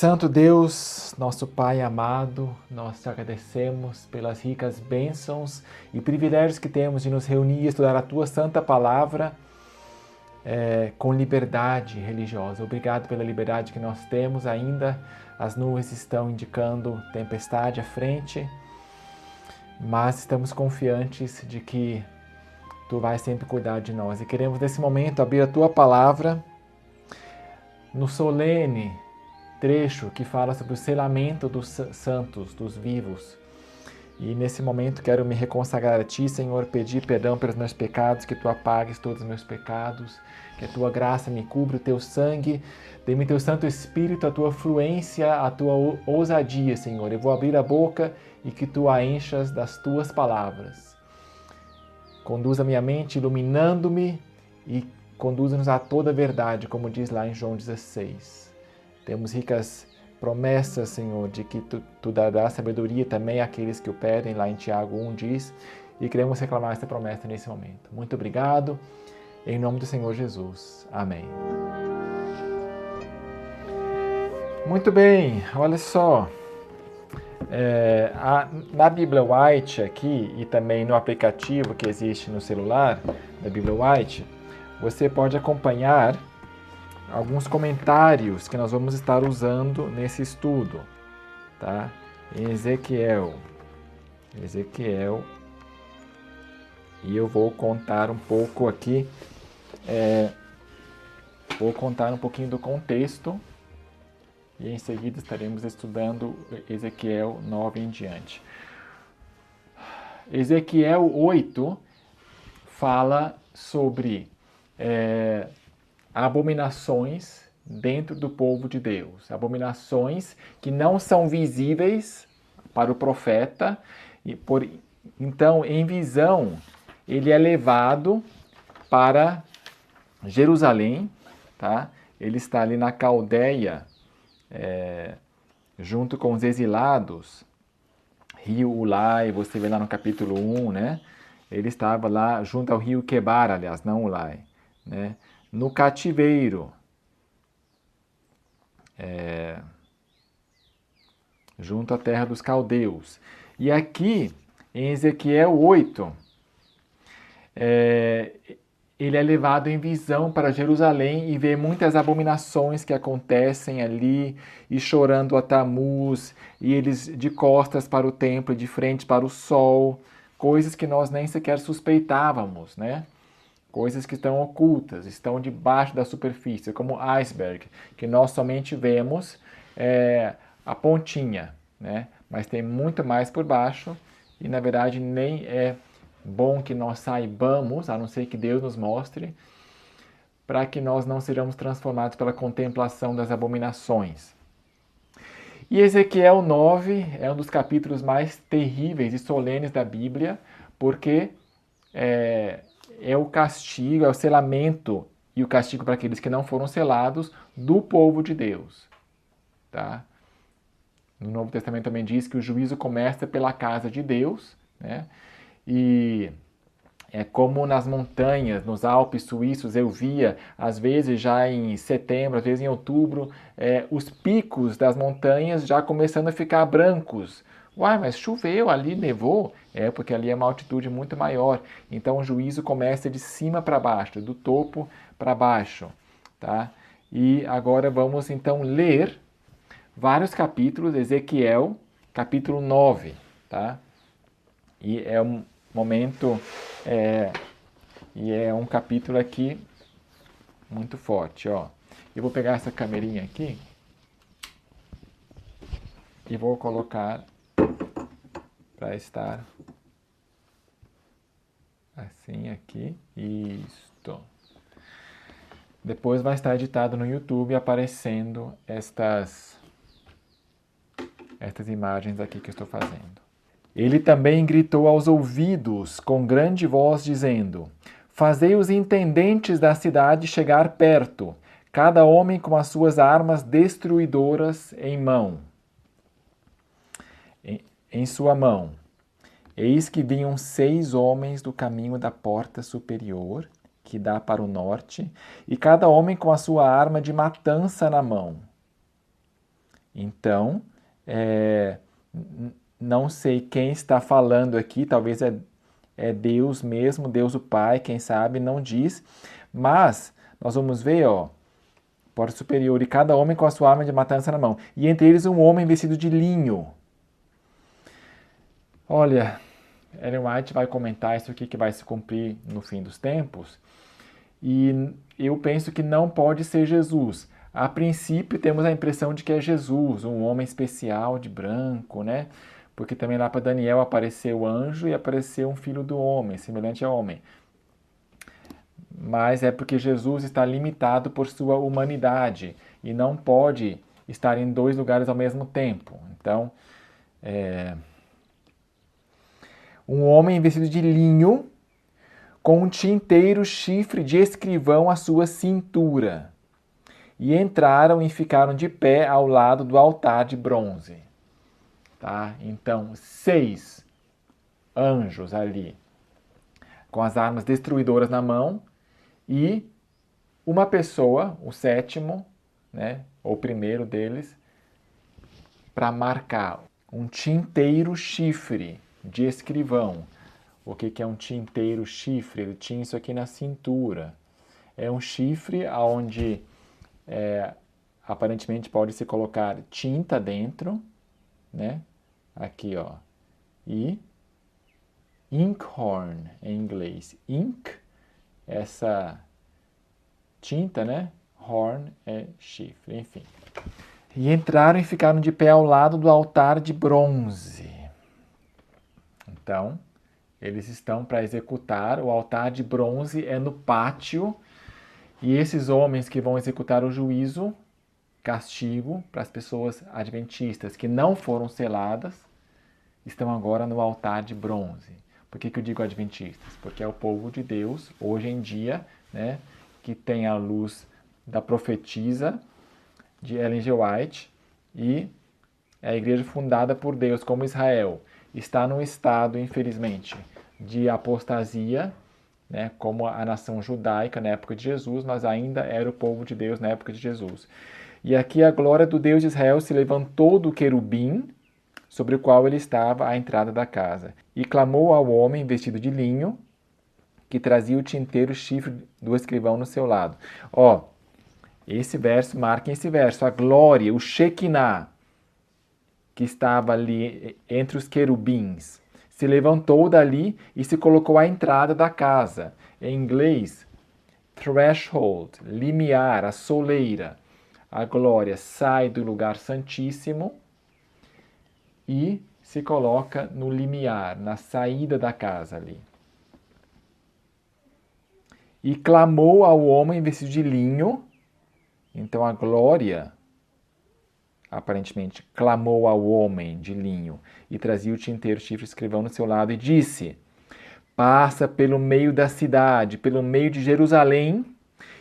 Santo Deus, nosso Pai amado, nós te agradecemos pelas ricas bênçãos e privilégios que temos de nos reunir e estudar a Tua Santa Palavra com liberdade religiosa. Obrigado pela liberdade que nós temos ainda. As nuvens estão indicando tempestade à frente, mas estamos confiantes de que Tu vais sempre cuidar de nós. E queremos nesse momento abrir a Tua Palavra no solene trecho que fala sobre o selamento dos santos, dos vivos. E nesse momento quero me reconsagrar a Ti, Senhor, pedir perdão pelos meus pecados, que Tu apagues todos os meus pecados, que a Tua graça me cubra, o Teu sangue, dê-me Teu Santo Espírito, a Tua fluência, a Tua ousadia, Senhor. Eu vou abrir a boca e que Tu a enchas das Tuas palavras. Conduza minha mente iluminando-me e conduza-nos a toda a verdade, como diz lá em João 16. Temos ricas promessas, Senhor, de que Tu darás sabedoria também àqueles que o pedem, lá em Tiago 1 diz, e queremos reclamar essa promessa nesse momento. Muito obrigado, em nome do Senhor Jesus. Amém. Muito bem, olha só, na Bíblia White aqui e também no aplicativo que existe no celular da Bíblia White, você pode acompanhar alguns comentários que nós vamos estar usando nesse estudo, tá? Em Ezequiel, e eu vou contar um pouco aqui, vou contar um pouquinho do contexto, e em seguida estaremos estudando Ezequiel 9 em diante. Ezequiel 8 fala sobre abominações dentro do povo de Deus. Abominações que não são visíveis para o profeta. Então, em visão, ele é levado para Jerusalém. Tá? Ele está ali na Caldeia, junto com os exilados. Rio Ulai, você vê lá no capítulo 1, né? Ele estava lá junto ao rio Quebar, aliás, não Ulai, né? No cativeiro, junto à terra dos caldeus. E aqui, em Ezequiel 8, ele é levado em visão para Jerusalém e vê muitas abominações que acontecem ali, e chorando a Tamuz, e eles de costas para o templo, de frente para o sol, coisas que nós nem sequer suspeitávamos, né? Coisas que estão ocultas, estão debaixo da superfície, como iceberg, que nós somente vemos a pontinha, né? Mas tem muito mais por baixo e, na verdade, nem é bom que nós saibamos, a não ser que Deus nos mostre, para que nós não sejamos transformados pela contemplação das abominações. E Ezequiel 9 é um dos capítulos mais terríveis e solenes da Bíblia, porque é o castigo, é o selamento e o castigo para aqueles que não foram selados do povo de Deus. Tá? No Novo Testamento também diz que o juízo começa pela casa de Deus, né? E é como nas montanhas, nos Alpes suíços, eu via, às vezes já em setembro, às vezes em outubro, os picos das montanhas já começando a ficar brancos. Uai, mas choveu, ali nevou? Porque ali é uma altitude muito maior. Então o juízo começa de cima para baixo, do topo para baixo. Tá? E agora vamos então ler vários capítulos, Ezequiel, capítulo 9. Tá? E é um momento, e é um capítulo aqui muito forte. Ó. Eu vou pegar essa câmerinha aqui e vou colocar para estar assim aqui, isto. Depois vai estar editado no YouTube aparecendo estas imagens aqui que eu estou fazendo. Ele também gritou aos ouvidos com grande voz, dizendo: Fazei os intendentes da cidade chegar perto, cada homem com as suas armas destruidoras em sua mão. Eis que vinham 6 homens do caminho da porta superior, que dá para o norte, e cada homem com a sua arma de matança na mão. Então, não sei quem está falando aqui, talvez é Deus mesmo, Deus o Pai, quem sabe, não diz. Mas nós vamos ver, ó, porta superior, e cada homem com a sua arma de matança na mão. E entre eles um homem vestido de linho. Olha, Ellen White vai comentar isso aqui que vai se cumprir no fim dos tempos. E eu penso que não pode ser Jesus. A princípio temos a impressão de que é Jesus, um homem especial de branco, né? Porque também lá para Daniel apareceu o anjo e apareceu um filho do homem, semelhante ao homem. Mas é porque Jesus está limitado por sua humanidade e não pode estar em dois lugares ao mesmo tempo. Então, um homem vestido de linho com um tinteiro chifre de escrivão à sua cintura. E entraram e ficaram de pé ao lado do altar de bronze. Tá? Então, 6 anjos ali, com as armas destruidoras na mão, e uma pessoa, o sétimo, né, ou o primeiro deles, para marcar um tinteiro chifre de escrivão. O que é um tinteiro chifre? Ele tinha isso aqui na cintura. É um chifre onde aparentemente pode se colocar tinta dentro, né? Aqui, ó. E inkhorn em inglês. Ink, essa tinta, né? Horn é chifre, enfim. E entraram e ficaram de pé ao lado do altar de bronze. Então, eles estão para executar. O altar de bronze é no pátio. E esses homens que vão executar o juízo, castigo para as pessoas adventistas que não foram seladas, estão agora no altar de bronze. Por que eu digo adventistas? Porque é o povo de Deus, hoje em dia, né, que tem a luz da profetisa de Ellen G. White, e é a igreja fundada por Deus, como Israel. Está num estado, infelizmente, de apostasia, né, como a nação judaica na época de Jesus, mas ainda era o povo de Deus na época de Jesus. E aqui a glória do Deus de Israel se levantou do querubim, sobre o qual ele estava à entrada da casa, e clamou ao homem vestido de linho, que trazia o tinteiro chifre do escrivão no seu lado. Ó, esse verso, marquem esse verso, a glória, o Shekinah, que estava ali entre os querubins, se levantou dali e se colocou à entrada da casa. Em inglês, threshold, limiar, a soleira. A glória sai do lugar santíssimo e se coloca no limiar, na saída da casa ali. E clamou ao homem vestido de linho. Então a glória, aparentemente, clamou ao homem de linho e trazia o tinteiro chifre escrivão no seu lado e disse: passa pelo meio da cidade, pelo meio de Jerusalém,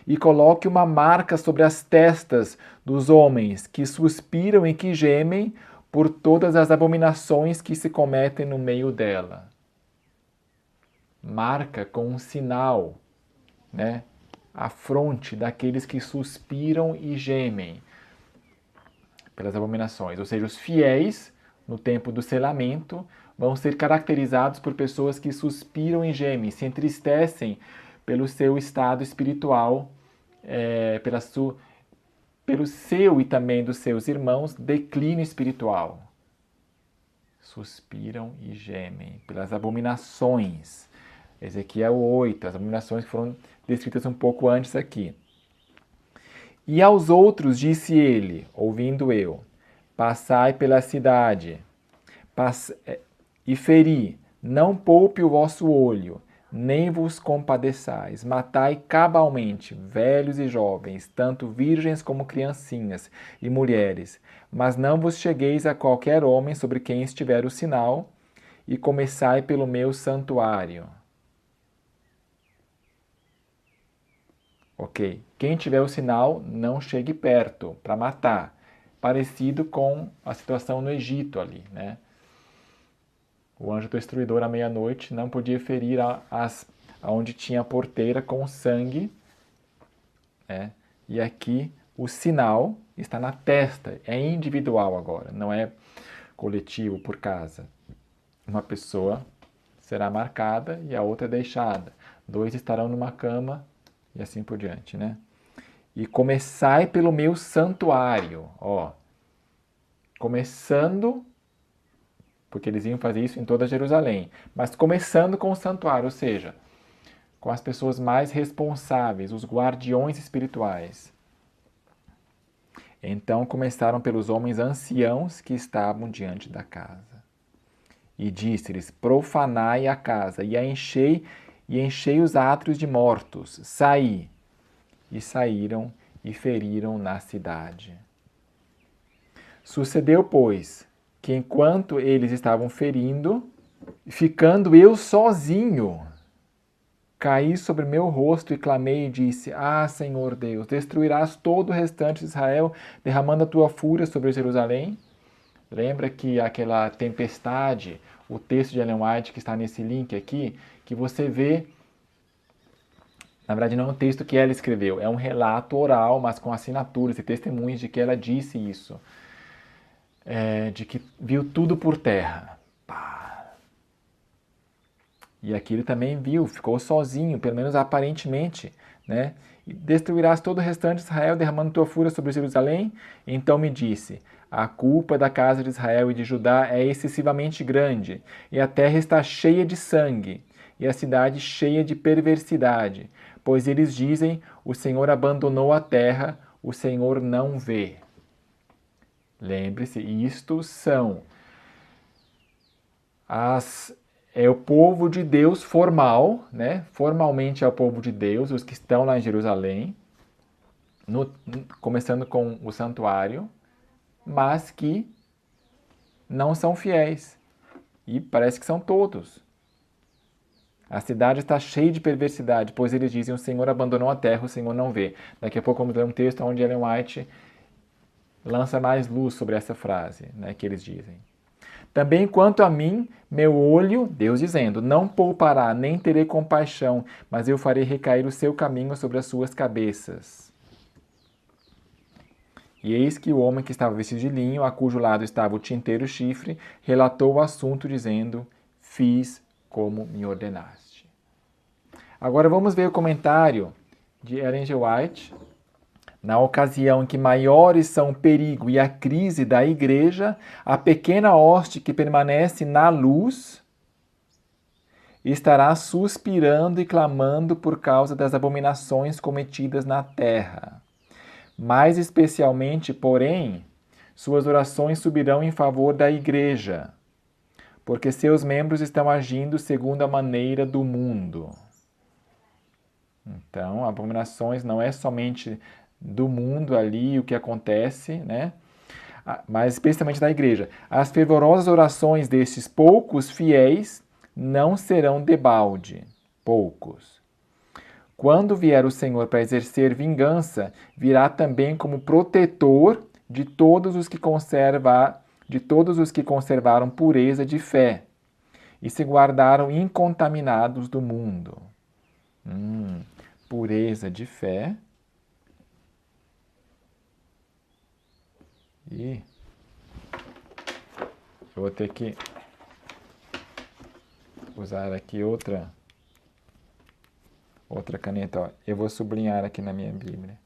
e coloque uma marca sobre as testas dos homens que suspiram e que gemem por todas as abominações que se cometem no meio dela. Marca com um sinal, né, à fronte daqueles que suspiram e gemem pelas abominações. Ou seja, os fiéis, no tempo do selamento, vão ser caracterizados por pessoas que suspiram e gemem, se entristecem pelo seu estado espiritual, pelo seu e também dos seus irmãos declínio espiritual. Suspiram e gemem pelas abominações. Ezequiel 8, as abominações que foram descritas um pouco antes aqui. E aos outros disse ele, ouvindo eu, passai pela cidade, e feri, não poupe o vosso olho, nem vos compadeçais, matai cabalmente, velhos e jovens, tanto virgens como criancinhas e mulheres, mas não vos chegueis a qualquer homem sobre quem estiver o sinal, e começai pelo meu santuário. Ok, quem tiver o sinal, não chegue perto para matar. Parecido com a situação no Egito ali, né? O anjo destruidor à meia-noite não podia ferir aonde tinha a porteira com sangue, né? E aqui O sinal está na testa, é individual agora, não é coletivo por casa. Uma pessoa será marcada e a outra é deixada. 2 estarão numa cama e assim por diante, né? E começai pelo meu santuário, ó. Começando, porque eles iam fazer isso em toda Jerusalém, mas começando com o santuário, ou seja, com as pessoas mais responsáveis, os guardiões espirituais. Então começaram pelos homens anciãos que estavam diante da casa. E disse-lhes: profanai a casa, e enchei os átrios de mortos. Saí. E saíram e feriram na cidade. Sucedeu, pois, que enquanto eles estavam ferindo, ficando eu sozinho, caí sobre meu rosto e clamei e disse: ah, Senhor Deus, destruirás todo o restante de Israel, derramando a tua fúria sobre Jerusalém? Lembra que aquela tempestade, o texto de Ellen White que está nesse link aqui, que você vê, na verdade não é um texto que ela escreveu, é um relato oral, mas com assinaturas e testemunhos de que ela disse isso, de que viu tudo por terra. Pá. E aqui ele também viu, ficou sozinho, pelo menos aparentemente, né? E destruirás todo o restante de Israel, derramando tua fúria sobre Jerusalém? Então me disse: a culpa da casa de Israel e de Judá é excessivamente grande, e a terra está cheia de sangue, e a cidade cheia de perversidade, pois eles dizem: o Senhor abandonou a terra, o Senhor não vê. Lembre-se, isto são é o povo de Deus formal, né? Formalmente é o povo de Deus, os que estão lá em Jerusalém, começando com o santuário, mas que não são fiéis. E parece que são todos. A cidade está cheia de perversidade, pois eles dizem: o Senhor abandonou a terra, o Senhor não vê. Daqui a pouco vamos ler um texto onde Ellen White lança mais luz sobre essa frase, né, que eles dizem. Também quanto a mim, meu olho, Deus dizendo, não poupará, nem terei compaixão, mas eu farei recair o seu caminho sobre as suas cabeças. E eis que o homem que estava vestido de linho, a cujo lado estava o tinteiro chifre, relatou o assunto dizendo: fiz como me ordenaste. Agora vamos ver o comentário de Ellen G. White. Na ocasião em que maiores são o perigo e a crise da igreja, a pequena hoste que permanece na luz estará suspirando e clamando por causa das abominações cometidas na terra. Mais especialmente, porém, suas orações subirão em favor da igreja, porque seus membros estão agindo segundo a maneira do mundo. Então, abominações não é somente do mundo ali, o que acontece, né? Mas especialmente da igreja. As fervorosas orações destes poucos fiéis não serão debalde. Poucos. Quando vier o Senhor para exercer vingança, virá também como protetor de todos os que conservaram pureza de fé e se guardaram incontaminados do mundo. Pureza de fé. E eu vou ter que usar aqui outra caneta. Ó. Eu vou sublinhar aqui na minha Bíblia.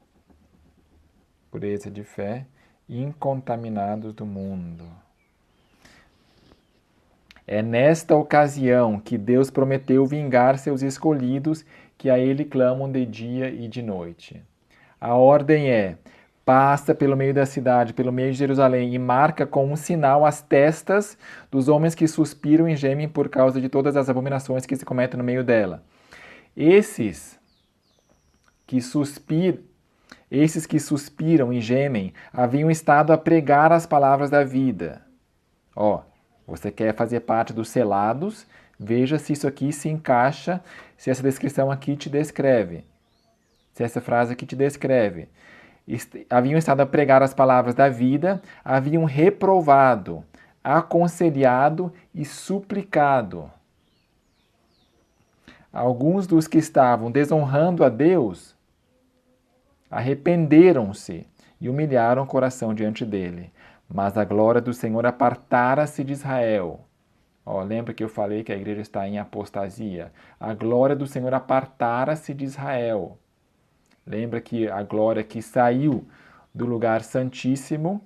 Pureza de fé, incontaminados do mundo. É nesta ocasião que Deus prometeu vingar seus escolhidos que a Ele clamam de dia e de noite. A ordem é: passa pelo meio da cidade, pelo meio de Jerusalém, e marca com um sinal as testas dos homens que suspiram e gemem por causa de todas as abominações que se cometem no meio dela. Esses que suspiram e gemem haviam estado a pregar as palavras da vida. Ó, você quer fazer parte dos selados? Veja se isso aqui se encaixa, se essa descrição aqui te descreve. Se essa frase aqui te descreve. Haviam estado a pregar as palavras da vida, haviam reprovado, aconselhado e suplicado. Alguns dos que estavam desonrando a Deus arrependeram-se e humilharam o coração diante dele. Mas a glória do Senhor apartara-se de Israel. Lembra que eu falei que a igreja está em apostasia? A glória do Senhor apartara-se de Israel. Lembra que a glória que saiu do lugar santíssimo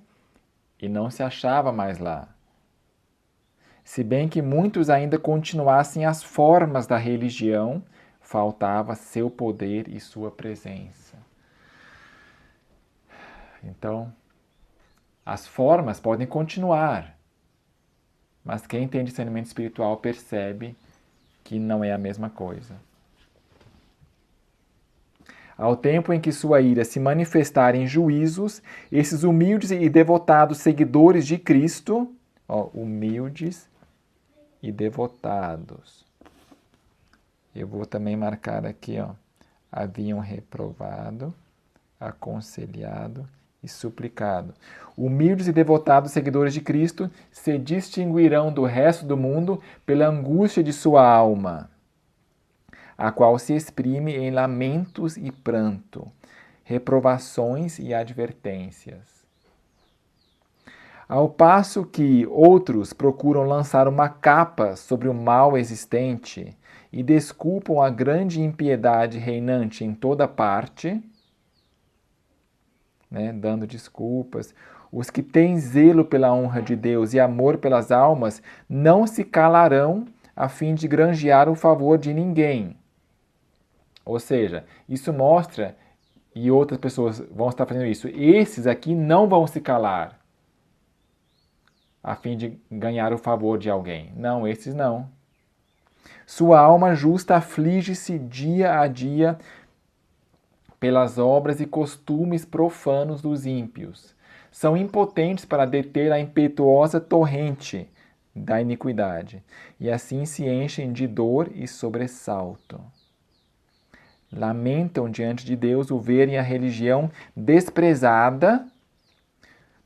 e não se achava mais lá. Se bem que muitos ainda continuassem as formas da religião, faltava seu poder e sua presença. Então, as formas podem continuar, mas quem tem discernimento espiritual percebe que não é a mesma coisa. Ao tempo em que sua ira se manifestar em juízos, esses humildes e devotados seguidores de Cristo, humildes e devotados. Eu vou também marcar aqui, haviam reprovado, aconselhado e suplicado. Humildes e devotados seguidores de Cristo se distinguirão do resto do mundo pela angústia de sua alma, a qual se exprime em lamentos e pranto, reprovações e advertências. Ao passo que outros procuram lançar uma capa sobre o mal existente e desculpam a grande impiedade reinante em toda parte, dando desculpas, os que têm zelo pela honra de Deus e amor pelas almas não se calarão a fim de granjear o favor de ninguém. Ou seja, isso mostra, e outras pessoas vão estar fazendo isso, esses aqui não vão se calar a fim de ganhar o favor de alguém. Não, esses não. Sua alma justa aflige-se dia a dia pelas obras e costumes profanos dos ímpios. São impotentes para deter a impetuosa torrente da iniquidade, e assim se enchem de dor e sobressalto. Lamentam diante de Deus o verem a religião desprezada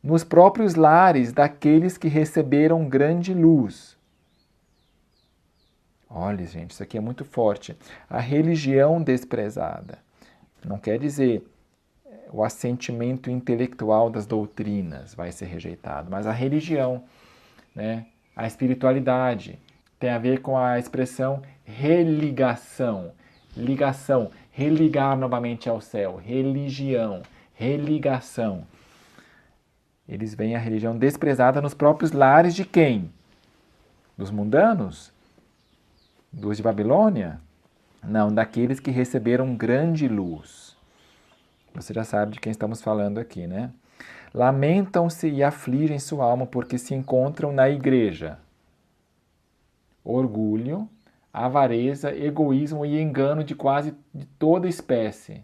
nos próprios lares daqueles que receberam grande luz. Olha, gente, isso aqui é muito forte. A religião desprezada. Não quer dizer o assentimento intelectual das doutrinas vai ser rejeitado, mas a religião, a espiritualidade, tem a ver com a expressão religação. Ligação, religar novamente ao céu. Religião, religação. Eles veem a religião desprezada nos próprios lares de quem? Dos mundanos? Dos de Babilônia? Não, daqueles que receberam grande luz. Você já sabe de quem estamos falando aqui, né? Lamentam-se e afligem sua alma porque se encontram na igreja. Orgulho, avareza, egoísmo e engano de quase de toda espécie.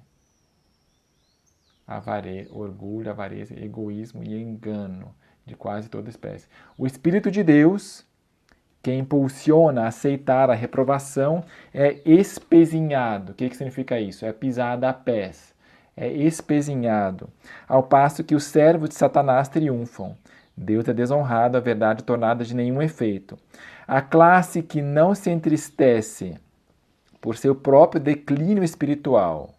Orgulho, avareza, egoísmo e engano de quase toda espécie. O Espírito de Deus, que impulsiona a aceitar a reprovação, é espezinhado. O que significa isso? É pisado a pés. É espezinhado. Ao passo que os servos de Satanás triunfam. Deus é desonrado, a verdade tornada de nenhum efeito. A classe que não se entristece por seu próprio declínio espiritual,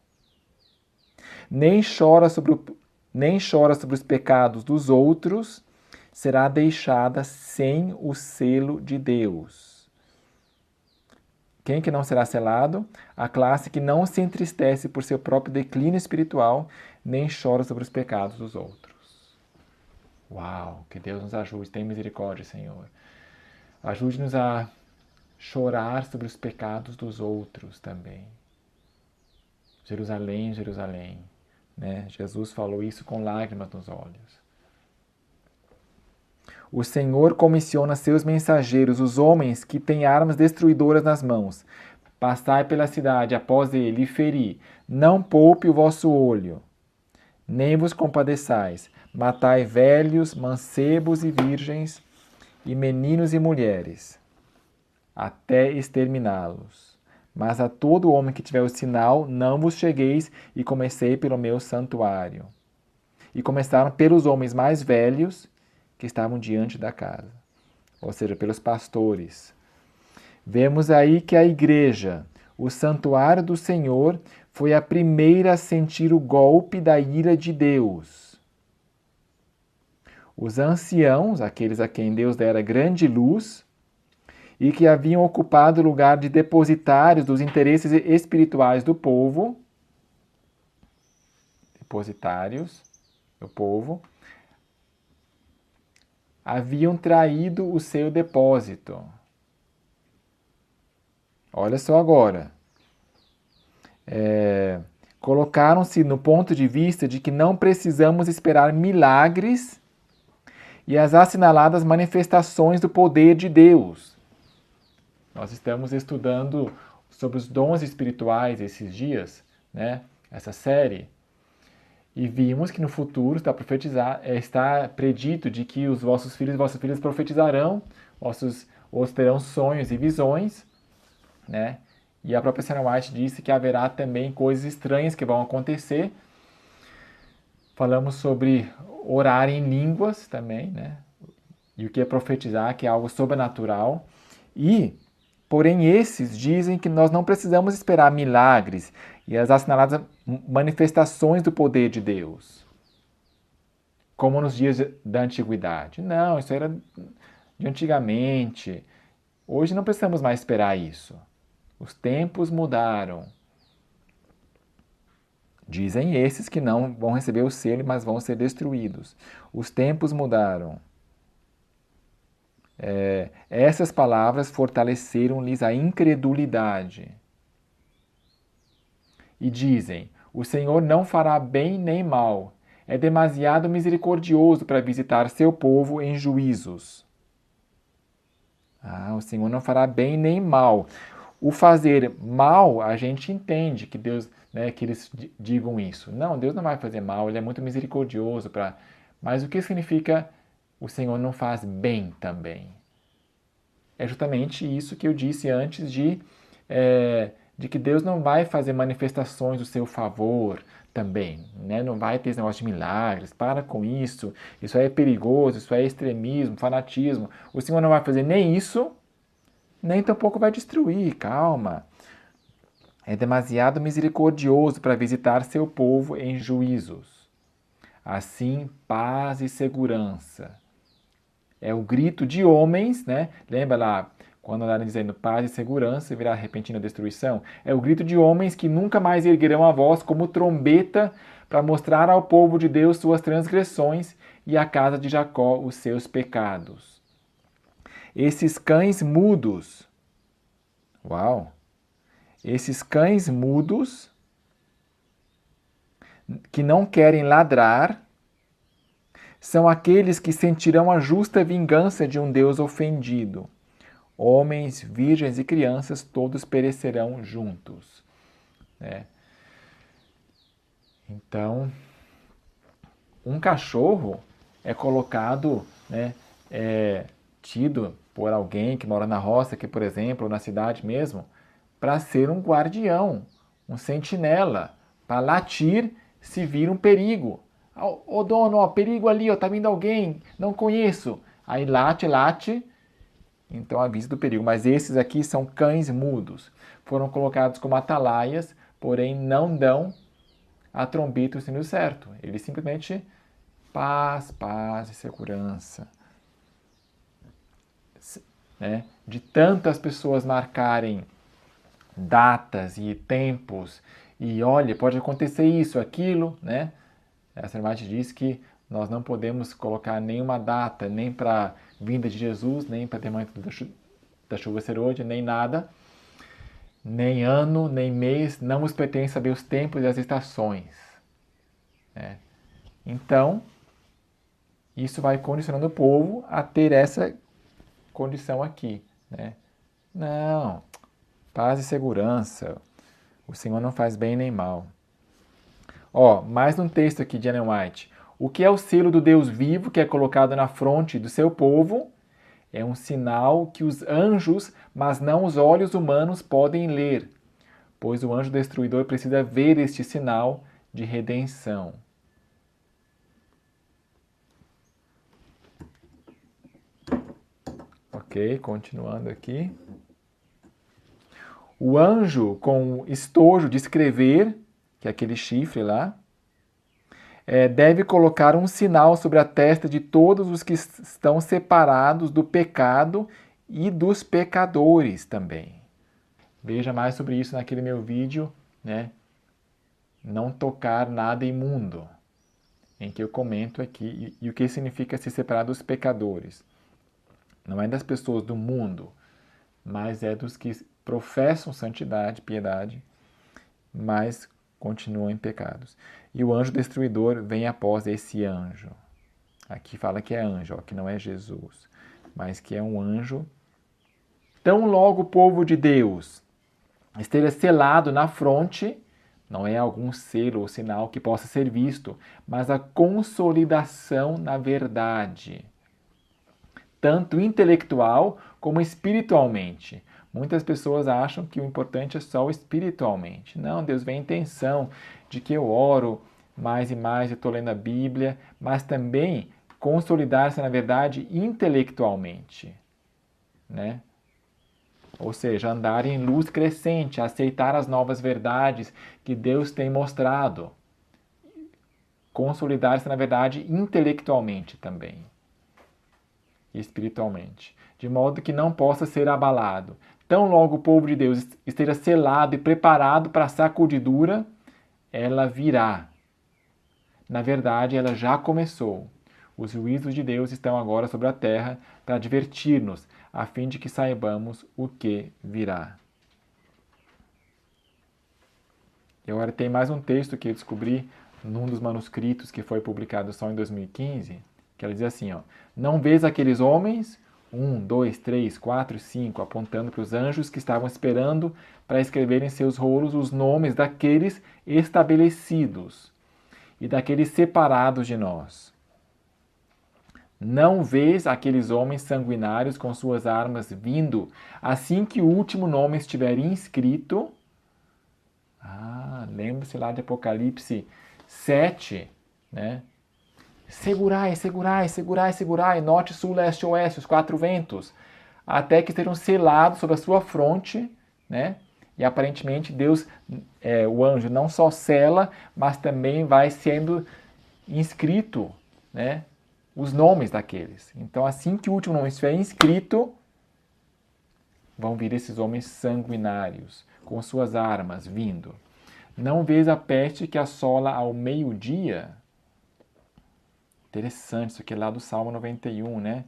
nem chora sobre os pecados dos outros, será deixada sem o selo de Deus. Quem que não será selado? A classe que não se entristece por seu próprio declínio espiritual, nem chora sobre os pecados dos outros. Uau, que Deus nos ajude, tenha misericórdia, Senhor. Ajude-nos a chorar sobre os pecados dos outros também. Jerusalém, Jerusalém. Jesus falou isso com lágrimas nos olhos. O Senhor comissiona seus mensageiros, os homens que têm armas destruidoras nas mãos. Passai pela cidade após ele e feri. Não poupe o vosso olho, nem vos compadeçais. Matai velhos, mancebos e virgens, e meninos e mulheres, até exterminá-los. Mas a todo homem que tiver o sinal, não vos chegueis, e comecei pelo meu santuário. E começaram pelos homens mais velhos que estavam diante da casa, ou seja, pelos pastores. Vemos aí que a igreja, o santuário do Senhor, foi a primeira a sentir o golpe da ira de Deus. Os anciãos, aqueles a quem Deus dera grande luz, e que haviam ocupado o lugar de depositários dos interesses espirituais do povo, haviam traído o seu depósito. Olha só agora. Colocaram-se no ponto de vista de que não precisamos esperar milagres e as assinaladas manifestações do poder de Deus. Nós estamos estudando sobre os dons espirituais esses dias, né? Essa série. E vimos que no futuro está predito de que os vossos filhos e vossas filhas profetizarão, ou terão sonhos e visões, né? E a própria Sarah White disse que haverá também coisas estranhas que vão acontecer. Falamos sobre orar em línguas também, né? E o que é profetizar, que é algo sobrenatural. Porém, esses dizem que nós não precisamos esperar milagres e as assinaladas manifestações do poder de Deus, como nos dias da antiguidade. Não, isso era de antigamente. Hoje não precisamos mais esperar isso. Os tempos mudaram. Dizem esses que não vão receber o selo, mas vão ser destruídos. Os tempos mudaram. Essas palavras fortaleceram-lhes a incredulidade. E dizem: o Senhor não fará bem nem mal. É demasiado misericordioso para visitar seu povo em juízos. O Senhor não fará bem nem mal. O fazer mal, a gente entende que Deus, né, que eles digam isso. Não, Deus não vai fazer mal, Ele é muito misericordioso. Mas o que significa o Senhor não faz bem também? É justamente isso que eu disse antes de que Deus não vai fazer manifestações do seu favor também, né? Não vai ter esse negócio de milagres, para com isso, isso aí é perigoso, isso é extremismo, fanatismo. O Senhor não vai fazer nem isso, nem tampouco vai destruir, calma. É demasiado misericordioso para visitar seu povo em juízos. Assim, paz e segurança. É o grito de homens, né? Lembra lá, quando andaram dizendo paz e segurança virá repentina destruição? É o grito de homens que nunca mais erguerão a voz como trombeta para mostrar ao povo de Deus suas transgressões e à casa de Jacó os seus pecados. Esses cães mudos, esses cães mudos que não querem ladrar, são aqueles que sentirão a justa vingança de um Deus ofendido. Homens, virgens e crianças, todos perecerão juntos. Então, um cachorro é colocado, tido por alguém que mora na roça, que, por exemplo, ou na cidade mesmo, para ser um guardião, um sentinela, para latir se vir um perigo. Ô dono, perigo ali, tá vindo alguém, não conheço. Aí late, então avisa do perigo. Mas esses aqui são cães mudos. Foram colocados como atalaias, porém não dão a trombeta o sino certo. Eles simplesmente paz e segurança. De tantas pessoas marcarem datas e tempos, e olha, pode acontecer isso, aquilo, né? A Sarmate diz que nós não podemos colocar nenhuma data, nem para a vinda de Jesus, nem para derramamento da chuva serôdia, nem nada, nem ano, nem mês, não nos pertence saber os tempos e as estações. Então, isso vai condicionando o povo a ter essa condição aqui. Não, paz e segurança, o Senhor não faz bem nem mal. Mais um texto aqui de Ellen White. O que é o selo do Deus vivo que é colocado na fronte do seu povo? É um sinal que os anjos, mas não os olhos humanos, podem ler, pois o anjo destruidor precisa ver este sinal de redenção. Ok, continuando aqui. O anjo com o estojo de escrever, que é aquele chifre lá, deve colocar um sinal sobre a testa de todos os que estão separados do pecado e dos pecadores também. Veja mais sobre isso naquele meu vídeo, né? Não tocar nada imundo, em que eu comento aqui e o que significa se separar dos pecadores. Não é das pessoas do mundo, mas é dos que professam santidade, piedade, mas continuam em pecados. E o anjo destruidor vem após esse anjo. Aqui fala que é anjo, ó, que não é Jesus, mas que é um anjo. Tão logo o povo de Deus esteja selado na fronte, não é algum selo ou sinal que possa ser visto, mas a consolidação na verdade, tanto intelectual como espiritualmente. Muitas pessoas acham que o importante é só o espiritualmente. Não, Deus vê a intenção de que eu oro mais e mais, eu estou lendo a Bíblia, mas também consolidar-se na verdade intelectualmente, né? Ou seja, andar em luz crescente, aceitar as novas verdades que Deus tem mostrado. Consolidar-se na verdade intelectualmente também, espiritualmente, de modo que não possa ser abalado. Tão logo o povo de Deus esteja selado e preparado para a sacudidura, ela virá. Na verdade, ela já começou. Os juízos de Deus estão agora sobre a terra para advertir-nos, a fim de que saibamos o que virá. E agora tem mais um texto que eu descobri num dos manuscritos que foi publicado só em 2015, que ela diz assim, ó, não vês aqueles homens, 1, 2, 3, 4, 5, apontando para os anjos que estavam esperando para escrever em seus rolos os nomes daqueles estabelecidos e daqueles separados de nós. Não vês aqueles homens sanguinários com suas armas vindo, assim que o último nome estiver inscrito. Lembre-se lá de Apocalipse 7, né? Segurai, segurai, segurai, segurai, norte, sul, leste, oeste, os 4 ventos, até que estejam selados sobre a sua fronte, né? E aparentemente Deus, o anjo, não só sela, mas também vai sendo inscrito, né? Os nomes daqueles. Então, assim que o último nome estiver inscrito, vão vir esses homens sanguinários, com suas armas vindo. Não vês a peste que assola ao meio-dia? Interessante, isso aqui é lá do Salmo 91, né?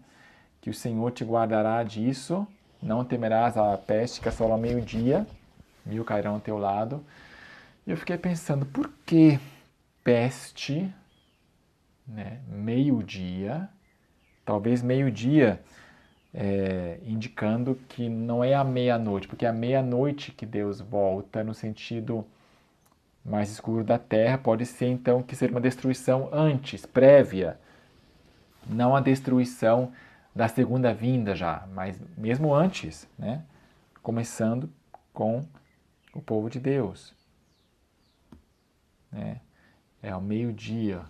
Que o Senhor te guardará disso, não temerás a peste que assola ao meio-dia, 1000 cairão ao teu lado. E eu fiquei pensando, por que peste, né? Meio-dia? Talvez meio-dia indicando que não é a meia-noite, porque é a meia-noite que Deus volta no sentido mais escuro da terra, pode ser então que seja uma destruição antes, prévia, não a destruição da segunda vinda já, mas mesmo antes, né? Começando com o povo de Deus. Né? É ao meio-dia,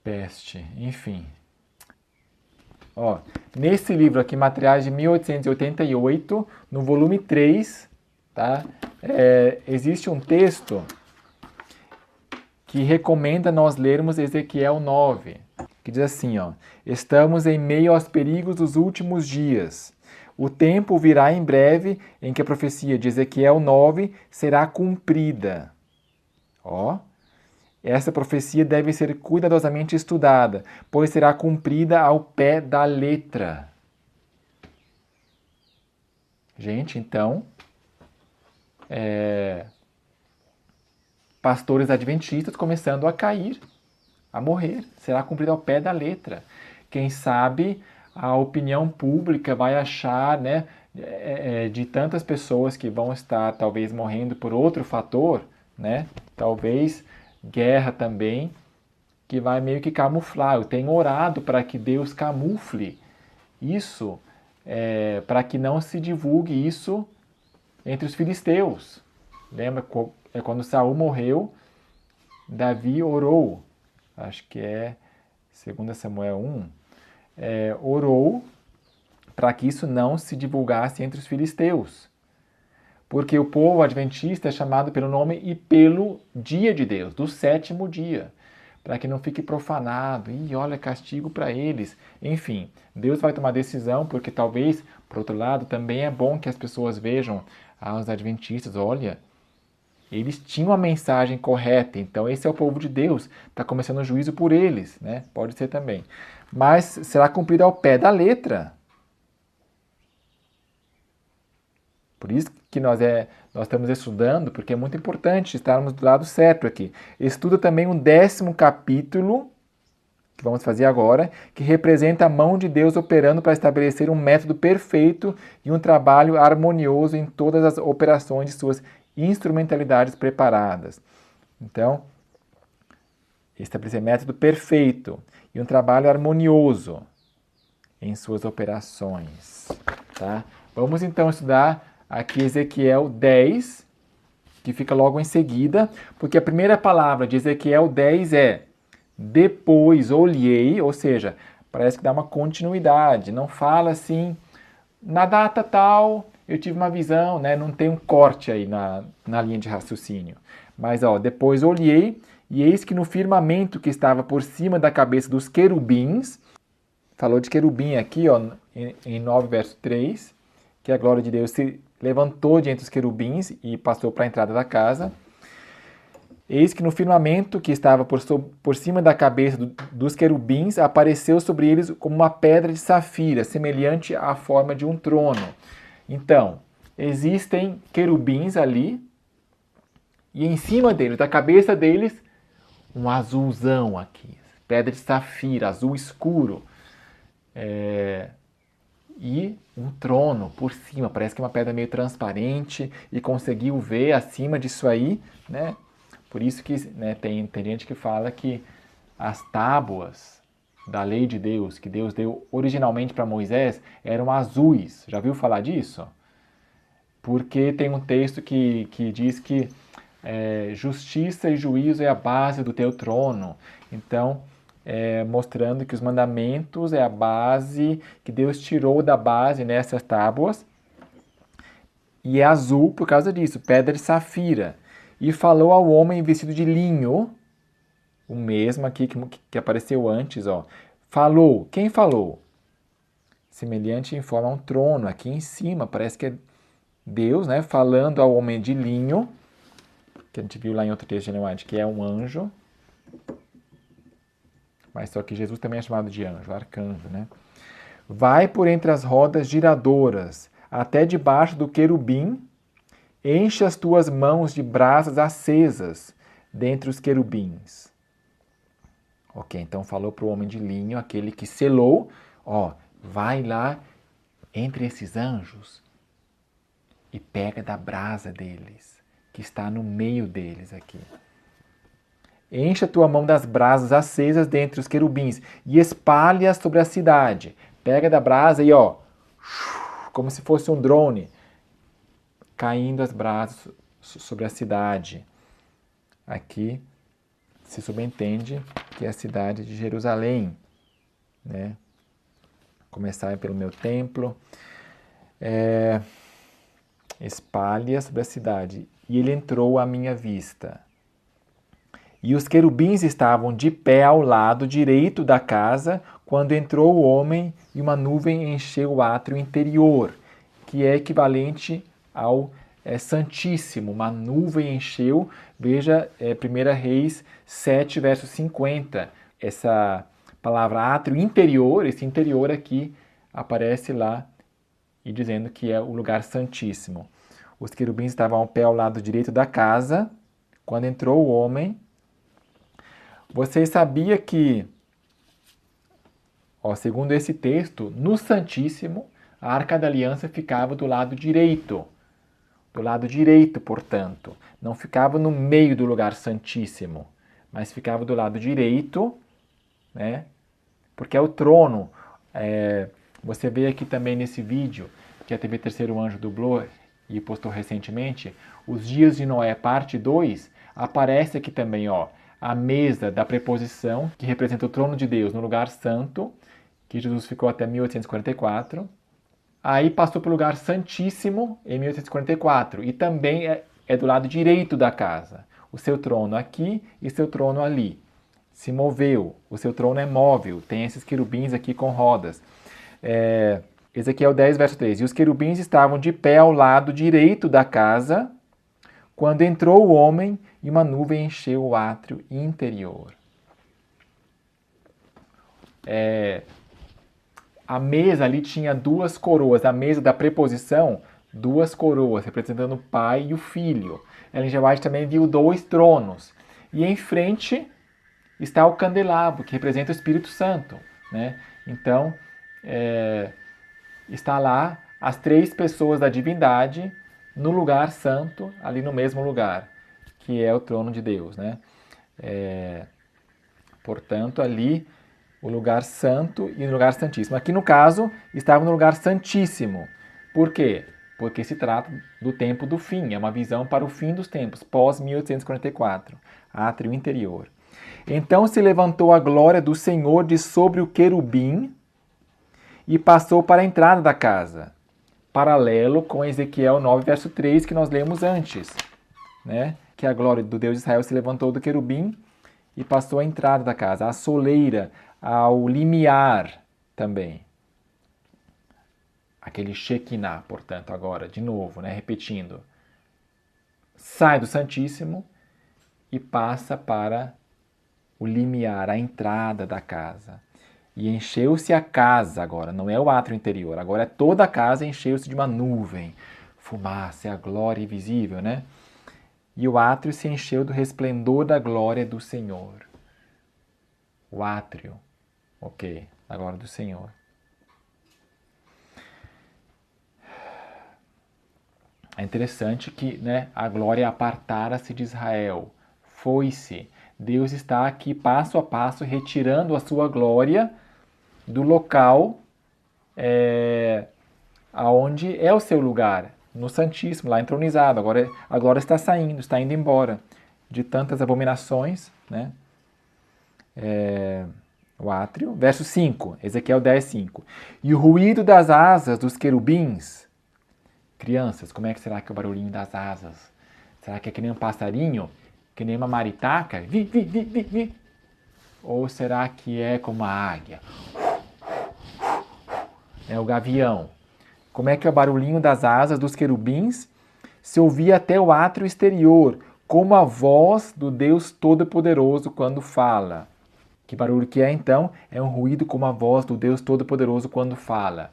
peste, enfim. Ó, nesse livro aqui, Materiais de 1888, no volume 3, tá? Existe um texto que recomenda nós lermos Ezequiel 9, que diz assim, ó, estamos em meio aos perigos dos últimos dias. O tempo virá em breve em que a profecia de Ezequiel 9 será cumprida. Ó, essa profecia deve ser cuidadosamente estudada, pois será cumprida ao pé da letra. Gente, então, pastores adventistas começando a cair, a morrer. Será cumprido ao pé da letra. Quem sabe a opinião pública vai achar, né, de tantas pessoas que vão estar talvez morrendo por outro fator, né, talvez guerra também, que vai meio que camuflar. Eu tenho orado para que Deus camufle isso, para que não se divulgue isso entre os filisteus. Lembra quando Saul morreu, Davi orou, acho que é 2 Samuel 1, orou para que isso não se divulgasse entre os filisteus. Porque o povo adventista é chamado pelo nome e pelo dia de Deus, do 7º dia. para que não fique profanado. E olha, castigo para eles. Enfim, Deus vai tomar decisão, porque talvez, por outro lado, também é bom que as pessoas vejam os adventistas, olha, eles tinham a mensagem correta, então esse é o povo de Deus, está começando o juízo por eles, né? Pode ser também. Mas será cumprido ao pé da letra. Por isso que nós estamos estudando, porque é muito importante estarmos do lado certo aqui. Estuda também o 10º capítulo, que vamos fazer agora, que representa a mão de Deus operando para estabelecer um método perfeito e um trabalho harmonioso em todas as operações de suas instrumentalidades preparadas. Então, estabelecer método perfeito e um trabalho harmonioso em suas operações. Tá? Vamos então estudar aqui Ezequiel 10, que fica logo em seguida, porque a primeira palavra de Ezequiel 10 é depois olhei, ou seja, parece que dá uma continuidade, não fala assim, na data tal eu tive uma visão, né? Não tem um corte aí na linha de raciocínio. Mas depois olhei e eis que no firmamento que estava por cima da cabeça dos querubins, falou de querubim aqui em 9 verso 3, que a glória de Deus se levantou de entre os querubins e passou para a entrada da casa. Eis que no firmamento que estava por cima da cabeça dos querubins, apareceu sobre eles como uma pedra de safira, semelhante à forma de um trono. Então, existem querubins ali, e em cima deles, da cabeça deles, um azulzão aqui, pedra de safira, azul escuro. E um trono por cima, parece que é uma pedra meio transparente, e conseguiu ver acima disso aí, né? Por isso que tem gente que fala que as tábuas da lei de Deus, que Deus deu originalmente para Moisés, eram azuis. Já viu falar disso? Porque tem um texto que diz que justiça e juízo é a base do teu trono. Então, mostrando que os mandamentos é a base, que Deus tirou da base nessas tábuas. E é azul por causa disso, pedra de safira. E falou ao homem vestido de linho, o mesmo aqui que apareceu antes, Falou. Quem falou? Semelhante em forma a um trono, aqui em cima, parece que é Deus, né? Falando ao homem de linho, que a gente viu lá em outro texto de Ellen White, que é um anjo. Mas só que Jesus também é chamado de anjo, arcanjo, né? Vai por entre as rodas giradoras, até debaixo do querubim, enche as tuas mãos de brasas acesas dentre os querubins. Ok, então falou para o homem de linho, aquele que selou, vai lá entre esses anjos e pega da brasa deles, que está no meio deles aqui. Enche a tua mão das brasas acesas dentre os querubins e espalha sobre a cidade. Pega da brasa e como se fosse um drone, caindo as brasas sobre a cidade. Aqui se subentende que é a cidade de Jerusalém, né? Começar pelo meu templo, espalha sobre a cidade. E ele entrou à minha vista. E os querubins estavam de pé ao lado direito da casa, quando entrou o homem e uma nuvem encheu o átrio interior, que é equivalente ao Santíssimo. Uma nuvem encheu, veja 1 Reis 7, verso 50. Essa palavra átrio interior, esse interior aqui, aparece lá e dizendo que é o lugar santíssimo. Os querubins estavam ao pé ao lado direito da casa, quando entrou o homem. Vocês sabiam que, segundo esse texto, no Santíssimo, a Arca da Aliança ficava do lado direito. Do lado direito, portanto. Não ficava no meio do lugar santíssimo, mas ficava do lado direito, né? Porque é o trono. Você vê aqui também nesse vídeo, que a TV Terceiro Anjo dublou e postou recentemente, Os Dias de Noé, parte 2, aparece aqui também, a mesa da preposição, que representa o trono de Deus no lugar santo, que Jesus ficou até 1844. Aí passou para o lugar santíssimo em 1844. E também é do lado direito da casa. O seu trono aqui e seu trono ali. se moveu, o seu trono é móvel, tem esses querubins aqui com rodas. Ezequiel 10, verso 3. E os querubins estavam de pé ao lado direito da casa, quando entrou o homem e uma nuvem encheu o átrio interior. A mesa ali tinha duas coroas, a mesa da preposição, duas coroas, representando o pai e o filho. Ellen G. White também viu 2 tronos. E em frente está o candelabro, que representa o Espírito Santo, né? Então, está lá as 3 pessoas da divindade no lugar santo, ali no mesmo lugar, que é o trono de Deus, né? Portanto, ali o lugar santo e o lugar santíssimo. Aqui no caso, estava no lugar santíssimo. Por quê? Porque se trata do tempo do fim, é uma visão para o fim dos tempos, pós 1844, átrio interior. Então se levantou a glória do Senhor de sobre o querubim e passou para a entrada da casa, paralelo com Ezequiel 9, verso 3, que nós lemos antes, né? Que a glória do Deus de Israel se levantou do querubim e passou à entrada da casa, à soleira, ao limiar também. Aquele Shekinah, portanto, agora, de novo, né? Repetindo. Sai do Santíssimo e passa para o limiar, a entrada da casa. E encheu-se a casa agora, não é o átrio interior, agora é toda a casa encheu-se de uma nuvem. Fumaça, é a glória invisível, né? E o átrio se encheu do resplendor da glória do Senhor. O átrio, ok, da glória do Senhor. É interessante que, né, a glória apartara-se de Israel, foi-se. Deus está aqui passo a passo retirando a sua glória do local aonde é o seu lugar, no Santíssimo, lá entronizado. Agora a glória está saindo, está indo embora de tantas abominações, né? O átrio. Verso 5, Ezequiel 10, 5. E o ruído das asas dos querubins. Crianças, como é que será que é o barulhinho das asas? Será que é que nem um passarinho? Que nem uma maritaca? Vi, vi, vi, vi, vi. Ou será que é como a águia? É o gavião. Como é que é o barulhinho das asas dos querubins? Se ouvia até o átrio exterior, como a voz do Deus Todo-Poderoso quando fala. Que barulho que é então? É um ruído como a voz do Deus Todo-Poderoso quando fala.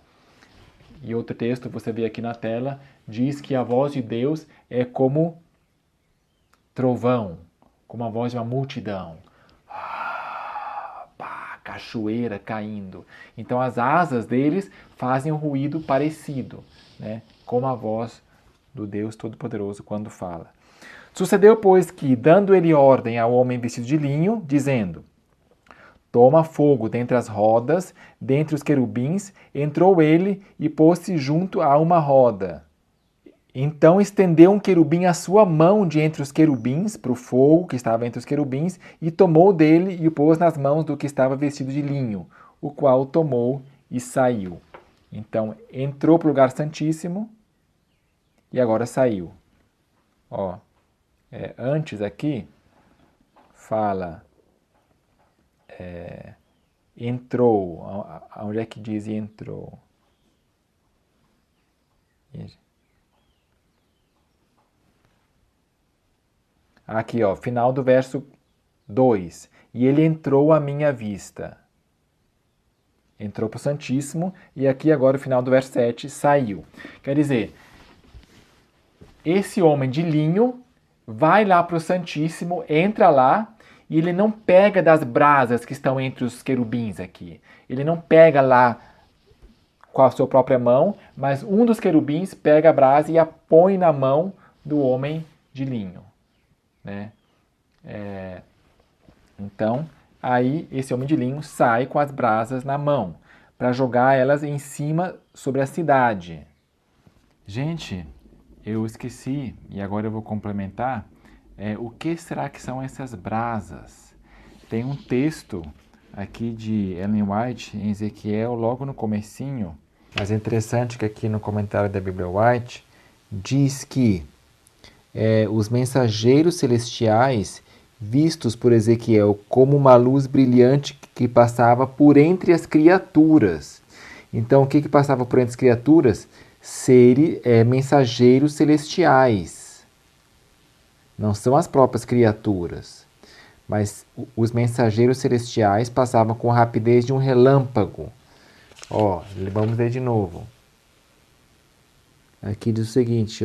E outro texto, você vê aqui na tela, diz que a voz de Deus é como trovão, como a voz de uma multidão. Cachoeira caindo. Então as asas deles fazem um ruído parecido, né, como a voz do Deus Todo-Poderoso quando fala. Sucedeu, pois, que, dando ele ordem ao homem vestido de linho, dizendo: toma fogo dentre as rodas, dentre os querubins, entrou ele e pôs-se junto a uma roda. Então estendeu um querubim a sua mão de entre os querubins, para o fogo que estava entre os querubins, e tomou dele e o pôs nas mãos do que estava vestido de linho, o qual o tomou e saiu. Então entrou para o lugar santíssimo e agora saiu. Antes aqui fala entrou. Onde é que diz entrou? Aqui, final do verso 2. E ele entrou à minha vista. Entrou para o Santíssimo. E aqui agora, o final do verso 7, saiu. Quer dizer, esse homem de linho vai lá para o Santíssimo, entra lá, e ele não pega das brasas que estão entre os querubins aqui. Ele não pega lá com a sua própria mão, mas um dos querubins pega a brasa e a põe na mão do homem de linho. Né? Então, aí esse homem de linho sai com as brasas na mão, para jogar elas em cima sobre a cidade. Gente, eu esqueci, e agora eu vou complementar, o que será que são essas brasas? Tem um texto aqui de Ellen White, em Ezequiel, logo no comecinho, mas é interessante que aqui no comentário da Bíblia White, diz que os mensageiros celestiais vistos por Ezequiel como uma luz brilhante que passava por entre as criaturas. Então, o que passava por entre as criaturas? Mensageiros celestiais. Não são as próprias criaturas, mas os mensageiros celestiais passavam com a rapidez de um relâmpago. Vamos ler de novo. Aqui diz o seguinte,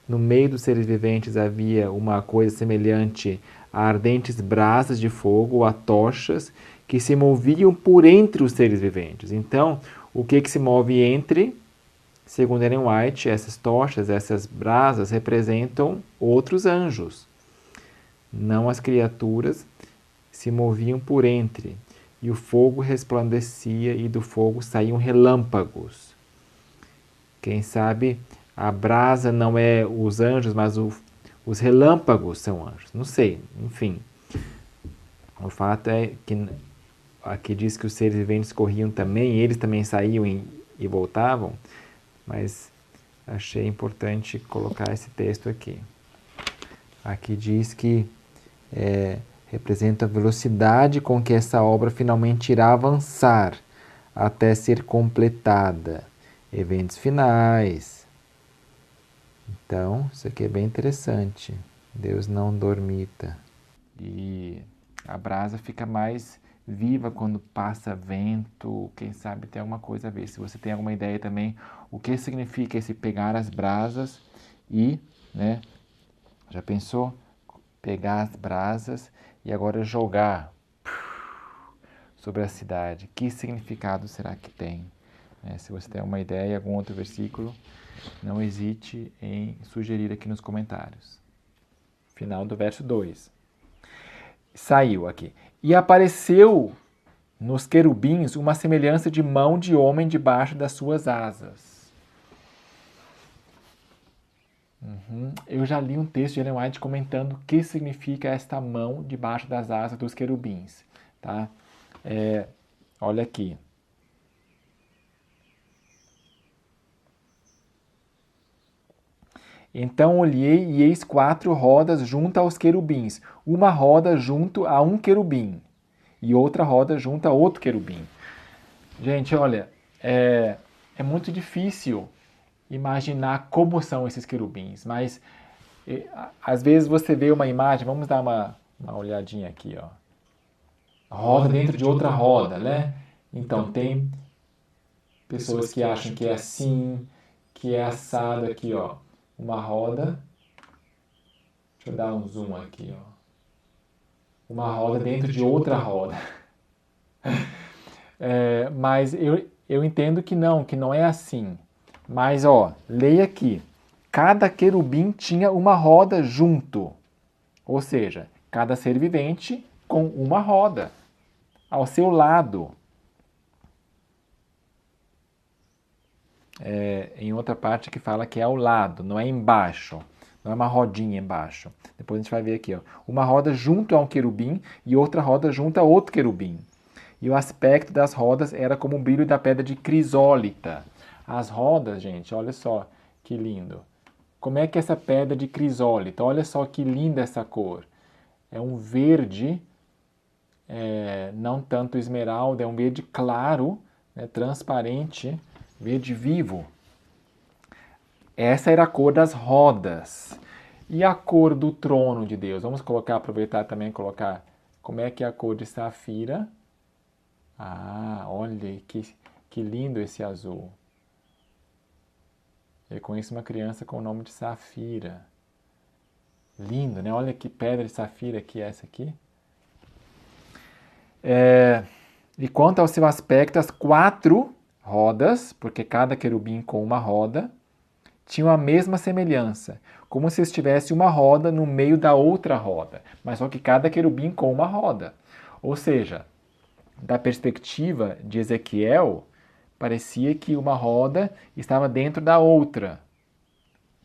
no meio dos seres viventes havia uma coisa semelhante a ardentes brasas de fogo ou a tochas que se moviam por entre os seres viventes. Então, o que se move entre, segundo Ellen White, essas tochas, essas brasas representam outros anjos. Não as criaturas se moviam por entre. E o fogo resplandecia e do fogo saíam relâmpagos. Quem sabe a brasa não é os anjos, mas os relâmpagos são anjos. Não sei, enfim. O fato é que aqui diz que os seres viventes corriam também, eles também saíam e voltavam, mas achei importante colocar esse texto aqui. Aqui diz que representa a velocidade com que essa obra finalmente irá avançar até ser completada. Eventos finais. Então, isso aqui é bem interessante. Deus não dormita. E a brasa fica mais viva quando passa vento, quem sabe tem alguma coisa a ver. Se você tem alguma ideia também, o que significa esse pegar as brasas e, já pensou? Pegar as brasas e agora jogar sobre a cidade. Que significado será que tem? Se você tem uma ideia, algum outro versículo, não hesite em sugerir aqui nos comentários. Final do verso 2. Saiu aqui. E apareceu nos querubins uma semelhança de mão de homem debaixo das suas asas. Eu já li um texto de Ellen White comentando o que significa esta mão debaixo das asas dos querubins. Tá? Olha aqui. Então olhei e eis 4 rodas junto aos querubins, uma roda junto a um querubim e outra roda junto a outro querubim. Gente, olha, é muito difícil imaginar como são esses querubins, mas às vezes você vê uma imagem, vamos dar uma olhadinha aqui, roda dentro de outra roda, né? Então tem pessoas que acham que é assim, que é assado aqui, uma roda, deixa eu dar um zoom aqui, uma roda dentro de outra roda. Mas eu entendo que não é assim. Mas, leia aqui. Cada querubim tinha uma roda junto. Ou seja, cada ser vivente com uma roda ao seu lado. Em outra parte que fala que é ao lado, não é embaixo. Não é uma rodinha embaixo. Depois a gente vai ver aqui. Uma roda junto a um querubim e outra roda junto a outro querubim. E o aspecto das rodas era como o brilho da pedra de crisólita. As rodas, gente, olha só que lindo. Como é que é essa pedra de crisólita? Olha só que linda essa cor. É um verde, não tanto esmeralda, é um verde claro, transparente, verde vivo. Essa era a cor das rodas. E a cor do trono de Deus? Vamos aproveitar também e colocar como é que é a cor de safira. Olha que lindo esse azul. Eu conheço uma criança com o nome de Safira. Lindo, né? Olha que pedra de safira que é essa aqui. E quanto ao seu aspecto, as 4 rodas, porque cada querubim com uma roda, tinham a mesma semelhança, como se estivesse uma roda no meio da outra roda, mas só que cada querubim com uma roda. Ou seja, da perspectiva de Ezequiel, parecia que uma roda estava dentro da outra.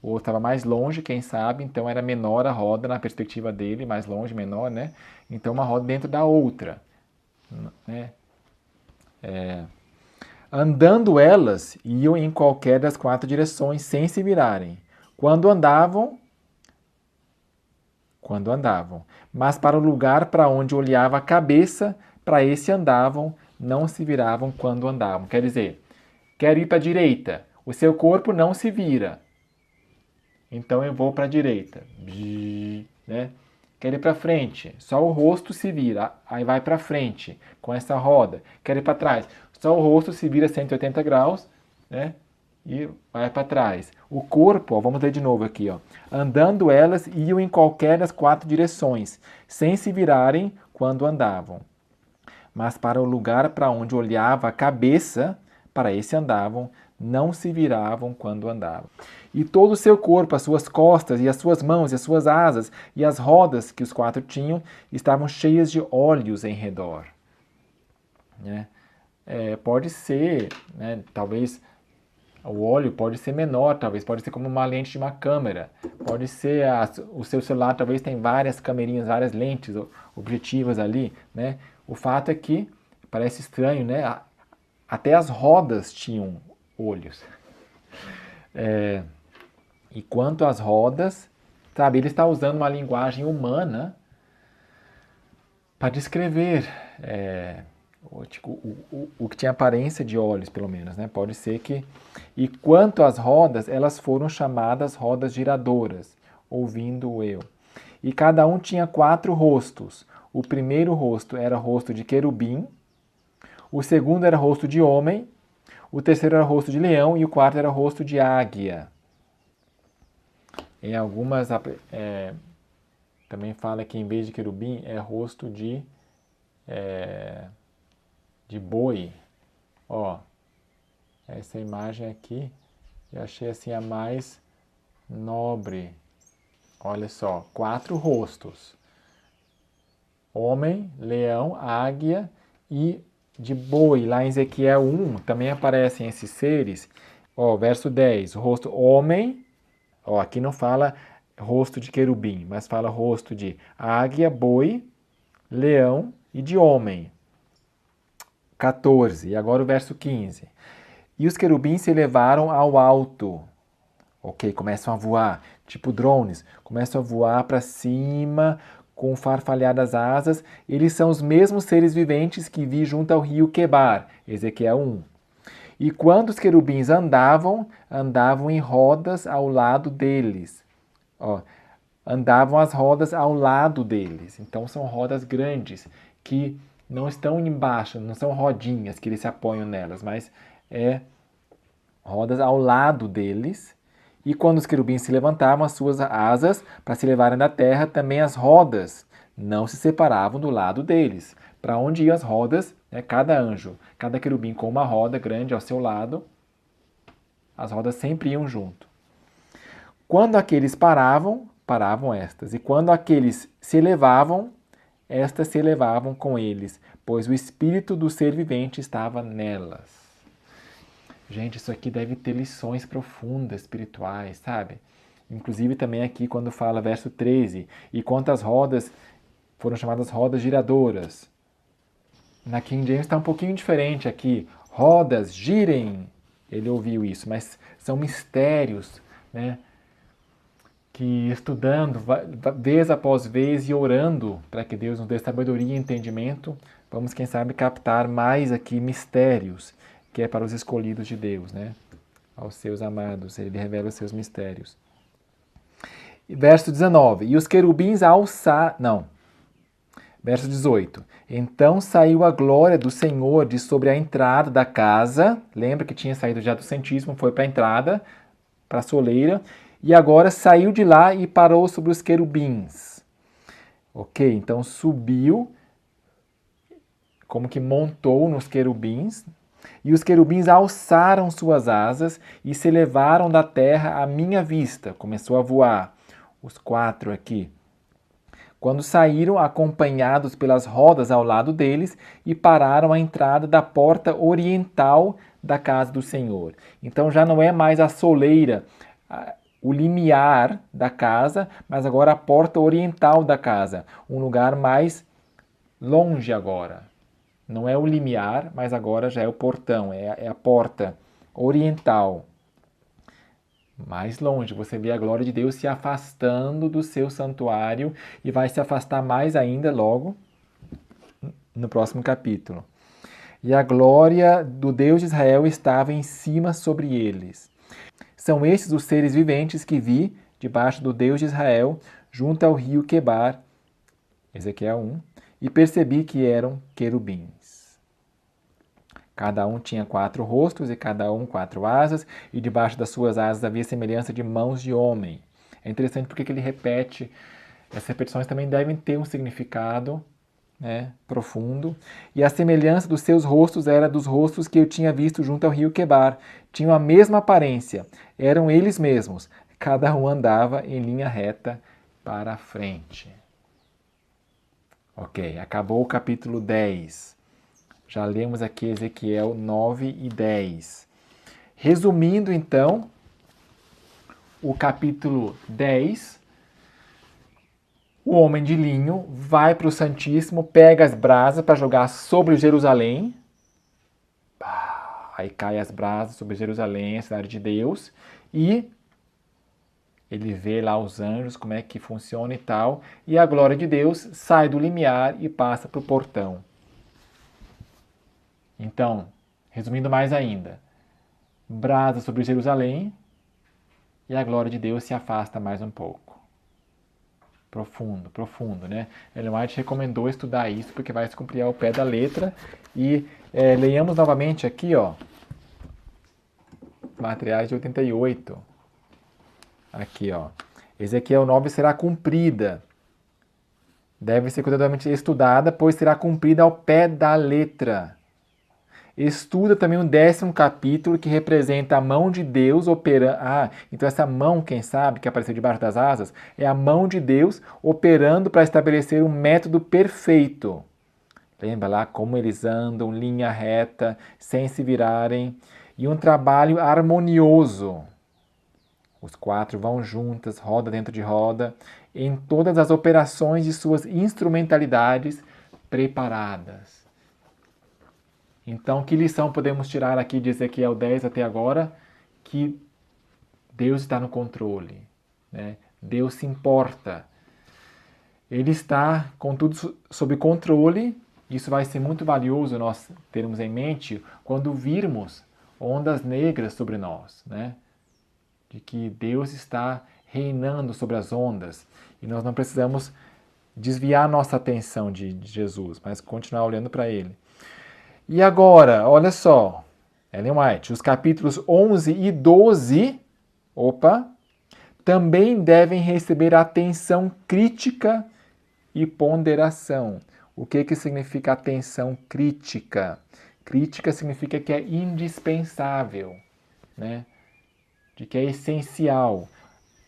Ou estava mais longe, quem sabe, então era menor a roda na perspectiva dele, mais longe, menor, né? Então uma roda dentro da outra. Né? Andando elas, iam em qualquer das 4 direções sem se virarem. Quando andavam, quando andavam. Mas para o lugar para onde olhava a cabeça, para esse andavam, não se viravam quando andavam. Quer dizer, quero ir para a direita, o seu corpo não se vira. Então eu vou para a direita. Né? Quero ir para frente, só o rosto se vira, aí vai para frente com essa roda. Quero ir para trás, só o rosto se vira 180 graus, né? E vai para trás. O corpo, ó, vamos ler de novo aqui, ó. Andando elas iam em qualquer das 4 direções, sem se virarem quando andavam. Mas para o lugar para onde olhava a cabeça, para esse andavam, não se viravam quando andavam. E todo o seu corpo, as suas costas, e as suas mãos, e as suas asas, e as rodas que os 4 tinham, estavam cheias de olhos em redor. Né? Pode ser, né, talvez o olho pode ser menor, talvez pode ser como uma lente de uma câmera, pode ser o seu celular, talvez tem várias camerinhas, várias lentes objetivas ali, né? O fato é que parece estranho, né? Até as rodas tinham olhos. E quanto às rodas, sabe, ele está usando uma linguagem humana para descrever o que tinha aparência de olhos, pelo menos, né? Pode ser que... E quanto às rodas, elas foram chamadas rodas giradoras, ouvindo eu. E cada um tinha 4 rostos. O primeiro rosto era rosto de querubim, o segundo era rosto de homem, o terceiro era rosto de leão e o quarto era rosto de águia. Em algumas também fala que em vez de querubim é rosto de boi. Ó, essa imagem aqui eu achei assim a mais nobre. Olha só, 4 rostos. Homem, leão, águia e de boi. Lá em Ezequiel 1 também aparecem esses seres. Ó, verso 10, rosto homem. Ó, aqui não fala rosto de querubim, mas fala rosto de águia, boi, leão e de homem. 14, e agora o verso 15. E os querubins se elevaram ao alto. Ok, começam a voar, tipo drones, começam a voar para cima com farfalhadas asas. Eles são os mesmos seres viventes que vi junto ao rio Quebar, Ezequiel 1. E quando os querubins andavam em rodas ao lado deles. Ó, andavam as rodas ao lado deles. Então são rodas grandes que não estão embaixo, não são rodinhas que eles se apoiam nelas, mas rodas ao lado deles. E quando os querubins se levantavam as suas asas para se levarem da terra, também as rodas não se separavam do lado deles. Para onde iam as rodas, né, cada anjo, cada querubim com uma roda grande ao seu lado, as rodas sempre iam junto. Quando aqueles paravam estas. E quando aqueles se elevavam, estas se elevavam com eles, pois o espírito do ser vivente estava nelas. Gente, isso aqui deve ter lições profundas, espirituais, sabe? Inclusive também aqui quando fala verso 13, e quantas rodas foram chamadas rodas giradoras. Na King James está um pouquinho diferente aqui. Rodas, girem. Ele ouviu isso, mas são mistérios, né? Que estudando vez após vez e orando para que Deus nos dê sabedoria e entendimento, vamos, quem sabe, captar mais aqui mistérios, que é para os escolhidos de Deus, né? Aos seus amados, ele revela os seus mistérios. Verso 19, e os querubins Verso 18, então saiu a glória do Senhor de sobre a entrada da casa, lembra que tinha saído já do Santíssimo, foi para a entrada, para a soleira, e agora saiu de lá e parou sobre os querubins. Ok, então subiu, como que montou nos querubins, e os querubins alçaram suas asas e se elevaram da terra à minha vista. Começou a voar, os 4 aqui. Quando saíram, acompanhados pelas rodas ao lado deles, e pararam à entrada da porta oriental da casa do Senhor. Então já não é mais a soleira, o limiar da casa, mas agora a porta oriental da casa. Um lugar mais longe agora. Não é o limiar, mas agora já é o portão, é a porta oriental Mais longe, você vê a glória de Deus se afastando do seu santuário e vai se afastar mais ainda logo no próximo capítulo. E a glória do Deus de Israel estava em cima sobre eles. São estes os seres viventes que vi debaixo do Deus de Israel, junto ao rio Quebar, Ezequiel 1, e percebi que eram querubins. Cada um tinha 4 rostos e cada um 4 asas, e debaixo das suas asas havia semelhança de mãos de homem. É interessante porque ele repete, essas repetições também devem ter um significado, né, profundo. E a semelhança dos seus rostos era dos rostos que eu tinha visto junto ao rio Quebar. Tinham a mesma aparência, eram eles mesmos. Cada um andava em linha reta para a frente. Ok, acabou o capítulo 10. Já lemos aqui Ezequiel 9 e 10. Resumindo, então, o capítulo 10, o homem de linho vai para o Santíssimo, pega as brasas para jogar sobre Jerusalém. Aí cai as brasas sobre Jerusalém, a cidade de Deus, e ele vê lá os anjos, como é que funciona e tal, e a glória de Deus sai do limiar e passa para o portão. Então, resumindo mais ainda, brasa sobre Jerusalém e a glória de Deus se afasta mais um pouco. Profundo, profundo, né? Ellen White recomendou estudar isso porque vai se cumprir ao pé da letra. E leiamos novamente aqui, ó, materiais de 88. Aqui, ó. Ezequiel 9 será cumprida. Deve ser cuidadosamente estudada, pois será cumprida ao pé da letra. Estuda também o 10º capítulo, que representa a mão de Deus operando. Então essa mão, quem sabe, que apareceu debaixo das asas, é a mão de Deus operando para estabelecer um método perfeito. Lembra lá como eles andam, linha reta, sem se virarem, e um trabalho harmonioso. Os 4 vão juntas, roda dentro de roda, em todas as operações de suas instrumentalidades preparadas. Então, que lição podemos tirar aqui de Ezequiel 10 até agora? Que Deus está no controle, né? Deus se importa. Ele está com tudo sob controle. Isso vai ser muito valioso nós termos em mente quando virmos ondas negras sobre nós, né? De que Deus está reinando sobre as ondas e nós não precisamos desviar nossa atenção de Jesus, mas continuar olhando para Ele. E agora, olha só, Ellen White, os capítulos 11 e 12, também devem receber atenção crítica e ponderação. O que significa atenção crítica? Crítica significa que é indispensável, né? De que é essencial.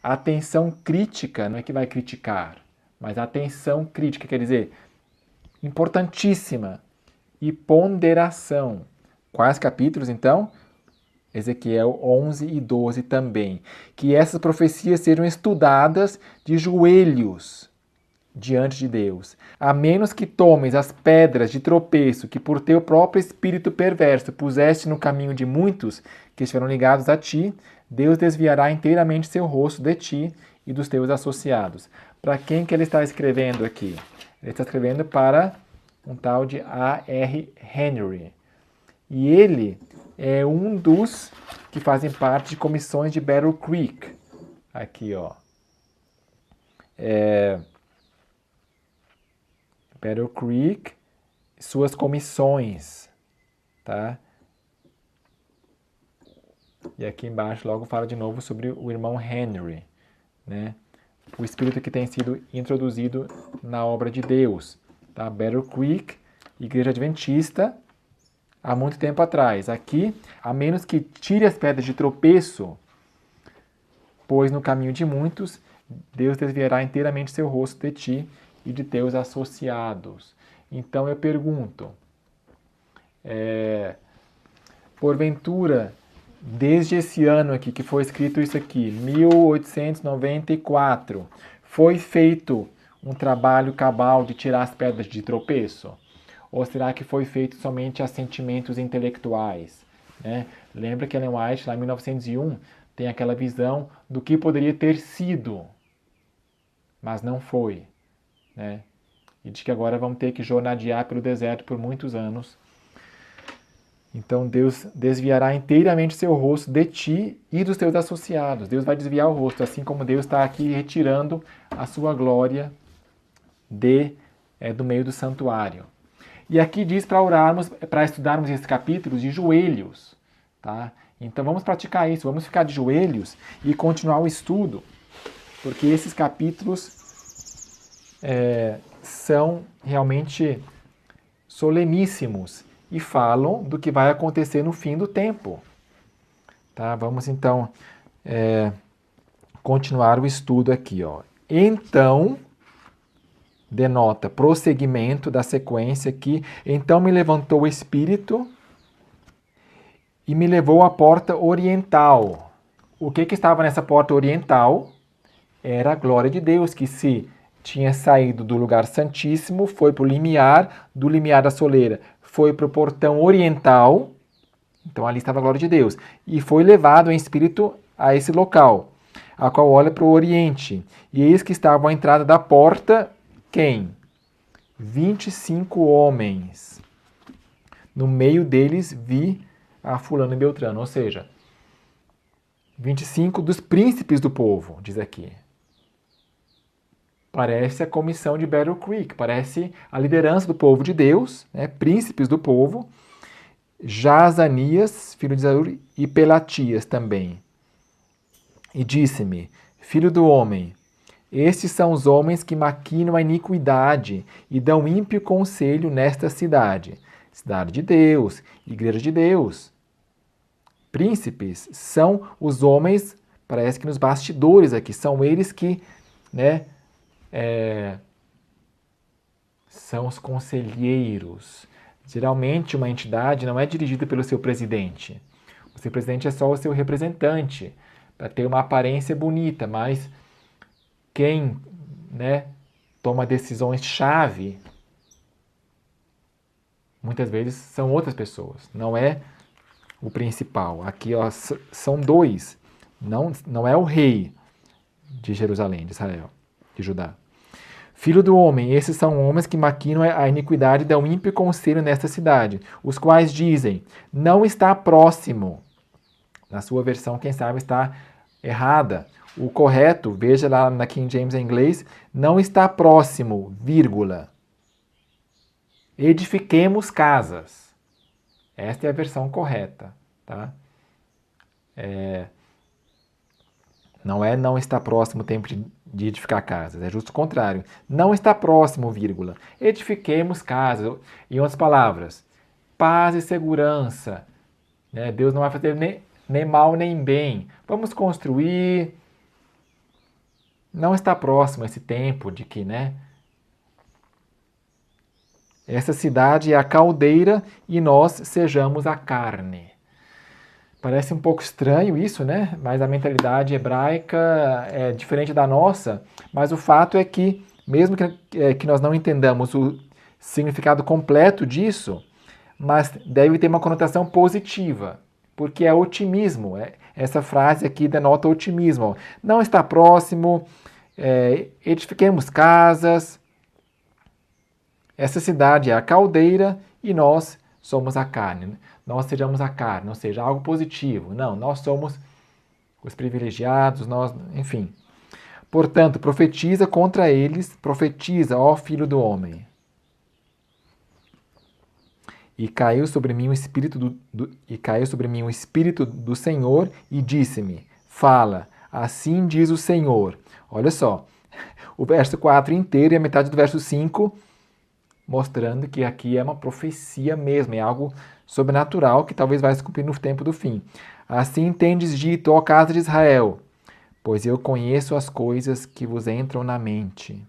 A atenção crítica não é que vai criticar, mas a atenção crítica quer dizer importantíssima. E ponderação. Quais capítulos, então? Ezequiel 11 e 12 também. Que essas profecias sejam estudadas de joelhos diante de Deus. A menos que tomes as pedras de tropeço que por teu próprio espírito perverso puseste no caminho de muitos que estiveram ligados a ti, Deus desviará inteiramente seu rosto de ti e dos teus associados. Para quem que ele está escrevendo aqui? Ele está escrevendo para um tal de A.R. Henry. E ele é um dos que fazem parte de comissões de Battle Creek. Aqui, ó. Battle Creek, suas comissões, tá? E aqui embaixo logo fala de novo sobre o irmão Henry, né? O espírito que tem sido introduzido na obra de Deus. Tá? Battle Creek, Igreja Adventista, há muito tempo atrás. Aqui, a menos que tire as pedras de tropeço, pois no caminho de muitos, Deus desviará inteiramente seu rosto de ti e de teus associados. Então eu pergunto, porventura, desde esse ano aqui, que foi escrito isso aqui, 1894, foi feito um trabalho cabal de tirar as pedras de tropeço? Ou será que foi feito somente assentimentos intelectuais? Né? Lembra que Ellen White, lá em 1901, tem aquela visão do que poderia ter sido, mas não foi, né? E de que agora vamos ter que jornadear pelo deserto por muitos anos. Então Deus desviará inteiramente seu rosto de ti e dos teus associados. Deus vai desviar o rosto, assim como Deus está aqui retirando a sua glória do meio do santuário. E aqui diz para orarmos, para estudarmos esses capítulos de joelhos, tá? Então vamos praticar isso, vamos ficar de joelhos e continuar o estudo, porque esses capítulos são realmente soleníssimos e falam do que vai acontecer no fim do tempo. Tá? Vamos então continuar o estudo aqui. Ó. Então, denota prosseguimento da sequência aqui. Então me levantou o Espírito e me levou à porta oriental. O que estava nessa porta oriental? Era a glória de Deus, que se tinha saído do lugar santíssimo, foi para o limiar, do limiar da soleira, foi para o portão oriental, então ali estava a glória de Deus, e foi levado em espírito a esse local, a qual olha para o oriente. E eis que estavam à entrada da porta, quem? 25 homens. No meio deles vi a fulano e Beltrano, ou seja, 25 dos príncipes do povo, diz aqui. Parece a comissão de Battle Creek, parece a liderança do povo de Deus, né? Príncipes do povo, Jaazanias, filho de Zaur, e Pelatias também. E disse-me, filho do homem, estes são os homens que maquinam a iniquidade e dão ímpio conselho nesta cidade. Cidade de Deus, igreja de Deus. Príncipes são os homens, parece que nos bastidores aqui, são eles que, né, são os conselheiros. Geralmente uma entidade não é dirigida pelo seu presidente. O seu presidente é só o seu representante, para ter uma aparência bonita, mas quem, né, toma decisões-chave, muitas vezes são outras pessoas, não é o principal. Aqui ó, são dois, não é o rei de Jerusalém, de Israel, de Judá. Filho do homem, esses são homens que maquinam a iniquidade e dão ímpio conselho nesta cidade, os quais dizem, não está próximo. Na sua versão, quem sabe, está errada. O correto, veja lá na King James em inglês, não está próximo, vírgula. Edifiquemos casas. Esta é a versão correta. Tá? Não está próximo o tempo de edificar casas, é justo o contrário. Não está próximo, vírgula. Edifiquemos casas. Em outras palavras, paz e segurança. Né? Deus não vai fazer nem mal nem bem. Vamos construir. Não está próximo esse tempo de que, né? Essa cidade é a caldeira e nós sejamos a carne. Parece um pouco estranho isso, né? Mas a mentalidade hebraica é diferente da nossa. Mas o fato é que, mesmo que nós não entendamos o significado completo disso, mas deve ter uma conotação positiva, porque é otimismo. Essa frase aqui denota otimismo. Não está próximo, edifiquemos casas. Essa cidade é a caldeira e nós somos a carne. Nós sejamos a carne, ou seja, algo positivo. Não, nós somos os privilegiados, enfim. Portanto, profetiza contra eles, profetiza, ó filho do homem. E caiu sobre mim o espírito do Senhor e disse-me, fala, assim diz o Senhor. Olha só, o verso 4 inteiro e a metade do verso 5, mostrando que aqui é uma profecia mesmo, é algo sobrenatural que talvez vai se cumprir no tempo do fim. Assim tendes dito, ó casa de Israel, pois eu conheço as coisas que vos entram na mente.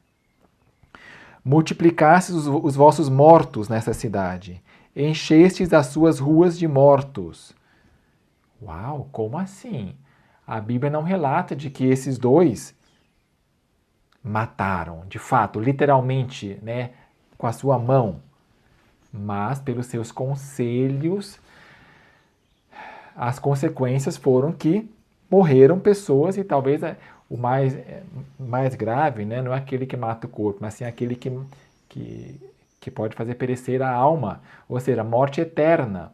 Multiplicastes os vossos mortos nessa cidade, enchestes as suas ruas de mortos. Uau, como assim? A Bíblia não relata de que esses dois mataram, de fato, literalmente, né, com a sua mão. Mas, pelos seus conselhos, as consequências foram que morreram pessoas e talvez o mais grave, né, não é aquele que mata o corpo, mas sim aquele que pode fazer perecer a alma, ou seja, a morte eterna.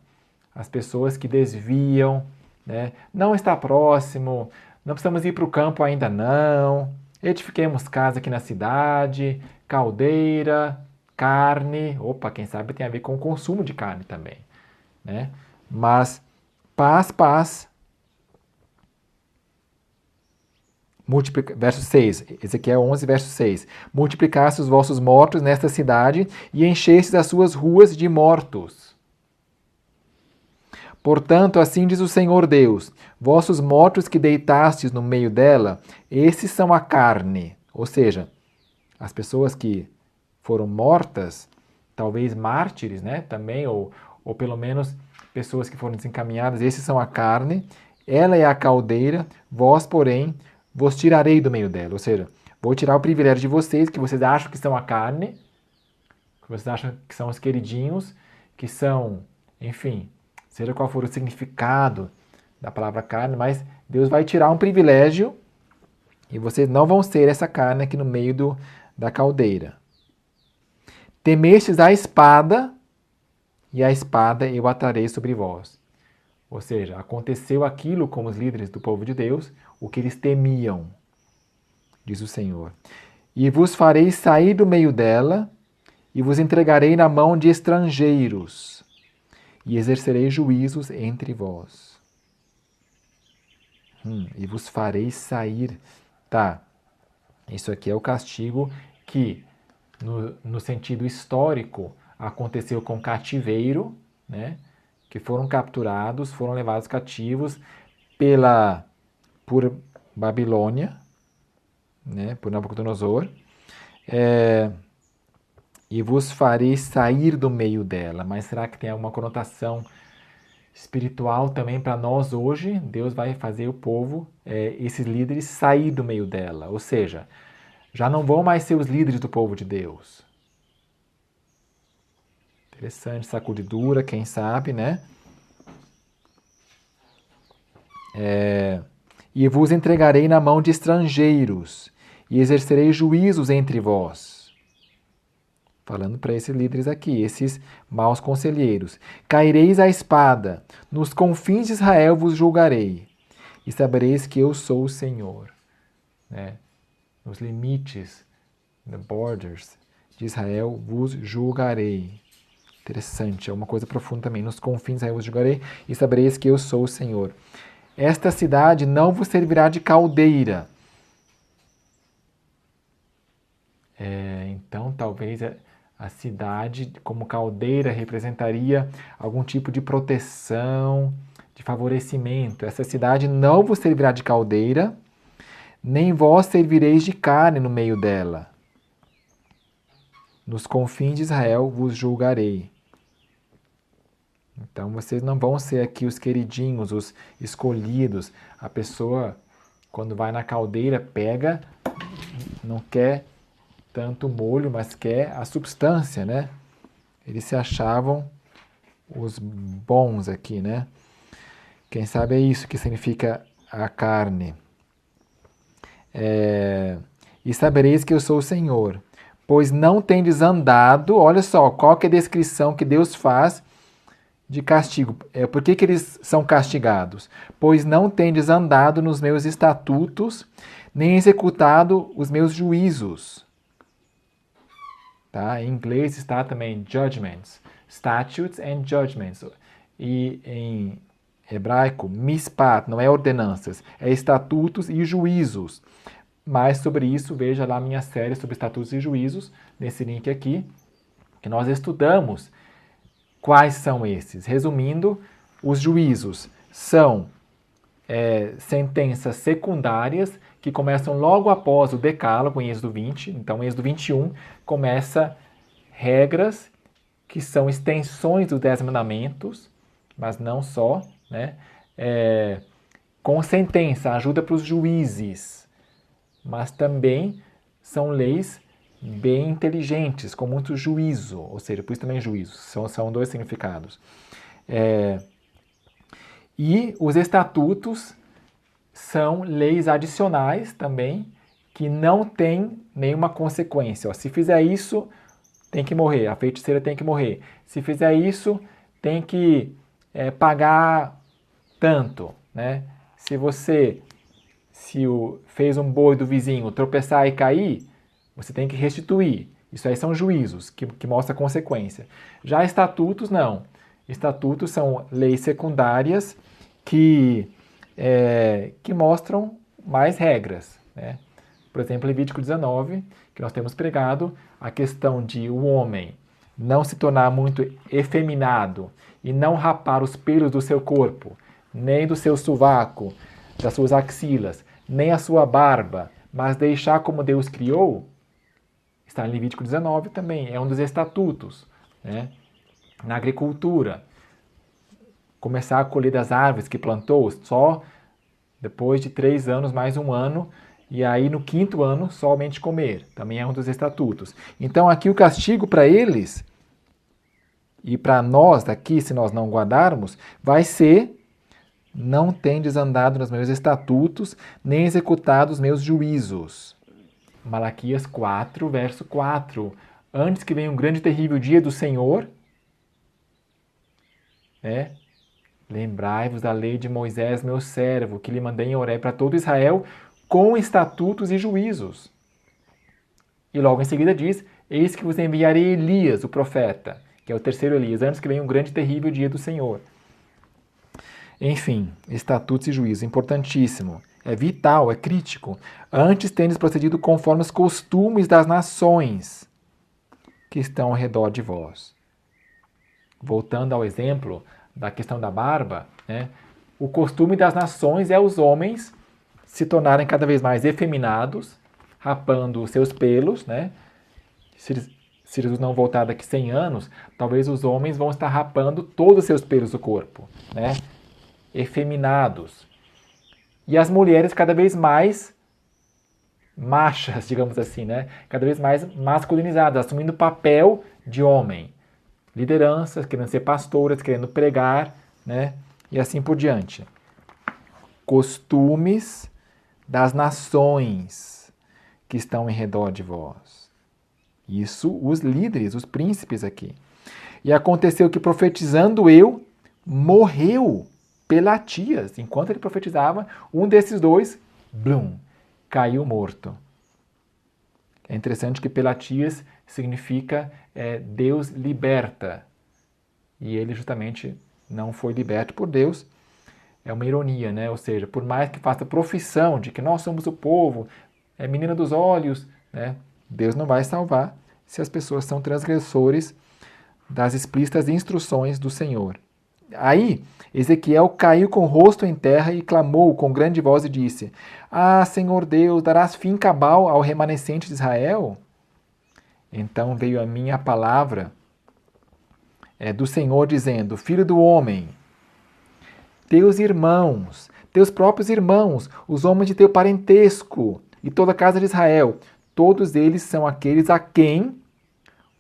As pessoas que desviam, né, não está próximo, não precisamos ir para o campo ainda não, edifiquemos casa aqui na cidade, caldeira, carne, opa, quem sabe tem a ver com o consumo de carne também, né? Mas paz, paz. Verso 6, Ezequiel 11, verso 6. Multiplicaste os vossos mortos nesta cidade e enchestes as suas ruas de mortos. Portanto, assim diz o Senhor Deus: vossos mortos que deitastes no meio dela, esses são a carne. Ou seja, as pessoas que foram mortas, talvez mártires, né? Também, ou pelo menos pessoas que foram desencaminhadas, esses são a carne. Ela é a caldeira, vós, porém, vos tirarei do meio dela. Ou seja, vou tirar o privilégio de vocês, que vocês acham que são a carne, que vocês acham que são os queridinhos, que são, enfim, seja qual for o significado da palavra carne, mas Deus vai tirar um privilégio e vocês não vão ser essa carne aqui no meio da caldeira. Temestes a espada, e a espada eu atarei sobre vós. Ou seja, aconteceu aquilo com os líderes do povo de Deus, o que eles temiam, diz o Senhor. E vos farei sair do meio dela, e vos entregarei na mão de estrangeiros, e exercerei juízos entre vós. E vos farei sair. Tá, isso aqui é o castigo que, no sentido histórico, aconteceu com cativeiro, né? Que foram capturados, foram levados cativos por Babilônia, né? Por Nabucodonosor. E vos farei sair do meio dela. Mas será que tem alguma conotação espiritual também para nós hoje? Deus vai fazer o povo, esses líderes, sair do meio dela. Ou seja, já não vão mais ser os líderes do povo de Deus. Interessante, sacudidura, quem sabe, né? E vos entregarei na mão de estrangeiros, e exercerei juízos entre vós. Falando para esses líderes aqui, esses maus conselheiros. Caireis à espada, nos confins de Israel vos julgarei, e sabereis que eu sou o Senhor. Né? Nos limites, the borders de Israel vos julgarei. Interessante, é uma coisa profunda também. Nos confins de Israel vos julgarei, e sabereis que eu sou o Senhor. Esta cidade não vos servirá de caldeira. Então, talvez a cidade, como caldeira, representaria algum tipo de proteção, de favorecimento. Essa cidade não vos servirá de caldeira, nem vós servireis de carne no meio dela. Nos confins de Israel vos julgarei. Então, vocês não vão ser aqui os queridinhos, os escolhidos. A pessoa, quando vai na caldeira, pega, não quer tanto molho, mas quer a substância, né? Eles se achavam os bons aqui, né? Quem sabe é isso que significa a carne. E sabereis que eu sou o Senhor, pois não tendes andado, olha só, qual que é a descrição que Deus faz de castigo. Por que eles são castigados? Pois não tendes andado nos meus estatutos, nem executado os meus juízos. Tá? Em inglês está também judgments, statutes and judgments. E em hebraico, mispat, não é ordenanças, é estatutos e juízos. Mais sobre isso, veja lá a minha série sobre estatutos e juízos, nesse link aqui, que nós estudamos quais são esses. Resumindo, os juízos são sentenças secundárias que começam logo após o decálogo em Êxodo 20. Então, em Êxodo 21, começa regras que são extensões dos 10 mandamentos, mas não só, né? Com sentença, ajuda para os juízes, mas também são leis bem inteligentes, com muito juízo, ou seja, por isso também juízo, são dois significados. E os estatutos são leis adicionais também, que não têm nenhuma consequência. Ó, se fizer isso, tem que morrer, a feiticeira tem que morrer. Se fizer isso, tem que pagar tanto, né? Fez um boi do vizinho tropeçar e cair, você tem que restituir. Isso aí são juízos, que mostram a consequência. Já estatutos, não. Estatutos são leis secundárias que mostram mais regras, né? Por exemplo, Levítico 19, que nós temos pregado, a questão de o homem não se tornar muito efeminado e não rapar os pelos do seu corpo, nem do seu sovaco, das suas axilas, nem a sua barba, mas deixar como Deus criou, está em Levítico 19 também, é um dos estatutos, né? Na agricultura, começar a colher das árvores que plantou só depois de 3 anos mais 1 ano, e aí no 5º ano somente comer, também é um dos estatutos. Então aqui o castigo para eles, e para nós daqui, se nós não guardarmos, vai ser: não tendes andado nos meus estatutos, nem executado os meus juízos. Malaquias 4, verso 4. Antes que venha um grande e terrível dia do Senhor, lembrai-vos da lei de Moisés, meu servo, que lhe mandei em Horeb para todo Israel, com estatutos e juízos. E logo em seguida diz: eis que vos enviarei Elias, o profeta, que é o 3º Elias, antes que venha um grande e terrível dia do Senhor. Enfim, estatutos e juízos, importantíssimo. É vital, é crítico. Antes tendes procedido conforme os costumes das nações que estão ao redor de vós. Voltando ao exemplo da questão da barba, né? O costume das nações é os homens se tornarem cada vez mais efeminados, rapando os seus pelos, né? Se Jesus não voltar daqui 100 anos, talvez os homens vão estar rapando todos os seus pelos do corpo, né? Efeminados. E as mulheres cada vez mais machas, digamos assim, né? Cada vez mais masculinizadas, assumindo o papel de homem. Lideranças, querendo ser pastoras, querendo pregar, né? E assim por diante. Costumes das nações que estão em redor de vós. Isso os líderes, os príncipes aqui. E aconteceu que, profetizando eu, morreu Pelatias. Enquanto ele profetizava, um desses dois, caiu morto. É interessante que Pelatias significa Deus liberta. E ele justamente não foi liberto por Deus. É uma ironia, né? Ou seja, por mais que faça profissão de que nós somos o povo, é menina dos olhos, né? Deus não vai salvar se as pessoas são transgressores das explícitas instruções do Senhor. Aí, Ezequiel caiu com o rosto em terra e clamou com grande voz e disse: Ah, Senhor Deus, darás fim cabal ao remanescente de Israel? Então veio a mim a palavra do Senhor dizendo: Filho do homem, teus irmãos, teus próprios irmãos, os homens de teu parentesco e toda a casa de Israel, todos eles são aqueles a quem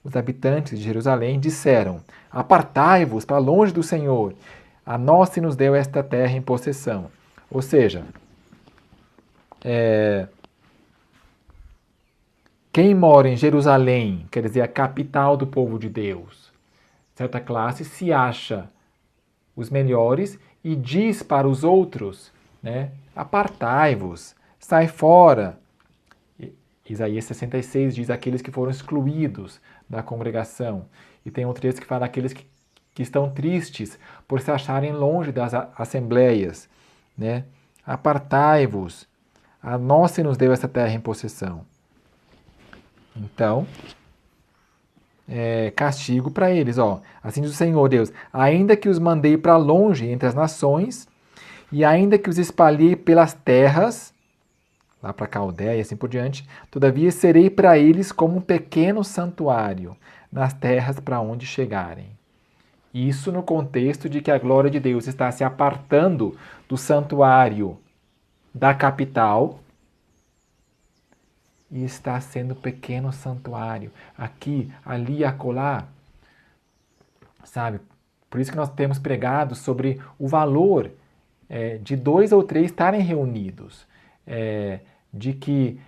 os habitantes de Jerusalém disseram: Apartai-vos para longe do Senhor, a nós se nos deu esta terra em possessão. Ou seja, quem mora em Jerusalém, quer dizer, a capital do povo de Deus, certa classe se acha os melhores e diz para os outros, né, apartai-vos, sai fora. Isaías 66 diz aqueles que foram excluídos da congregação. E tem outro texto que fala aqueles que estão tristes por se acharem longe das assembleias, né? Apartai-vos, a nós se nos deu essa terra em possessão. Então, castigo para eles, ó. Assim diz o Senhor Deus: ainda que os mandei para longe entre as nações, e ainda que os espalhei pelas terras, lá para a Caldeia e assim por diante, todavia serei para eles como um pequeno santuário nas terras para onde chegarem. Isso no contexto de que a glória de Deus está se apartando do santuário da capital e está sendo pequeno santuário, aqui, ali, acolá, sabe? Por isso que nós temos pregado sobre o valor de 2 ou 3 estarem reunidos, de que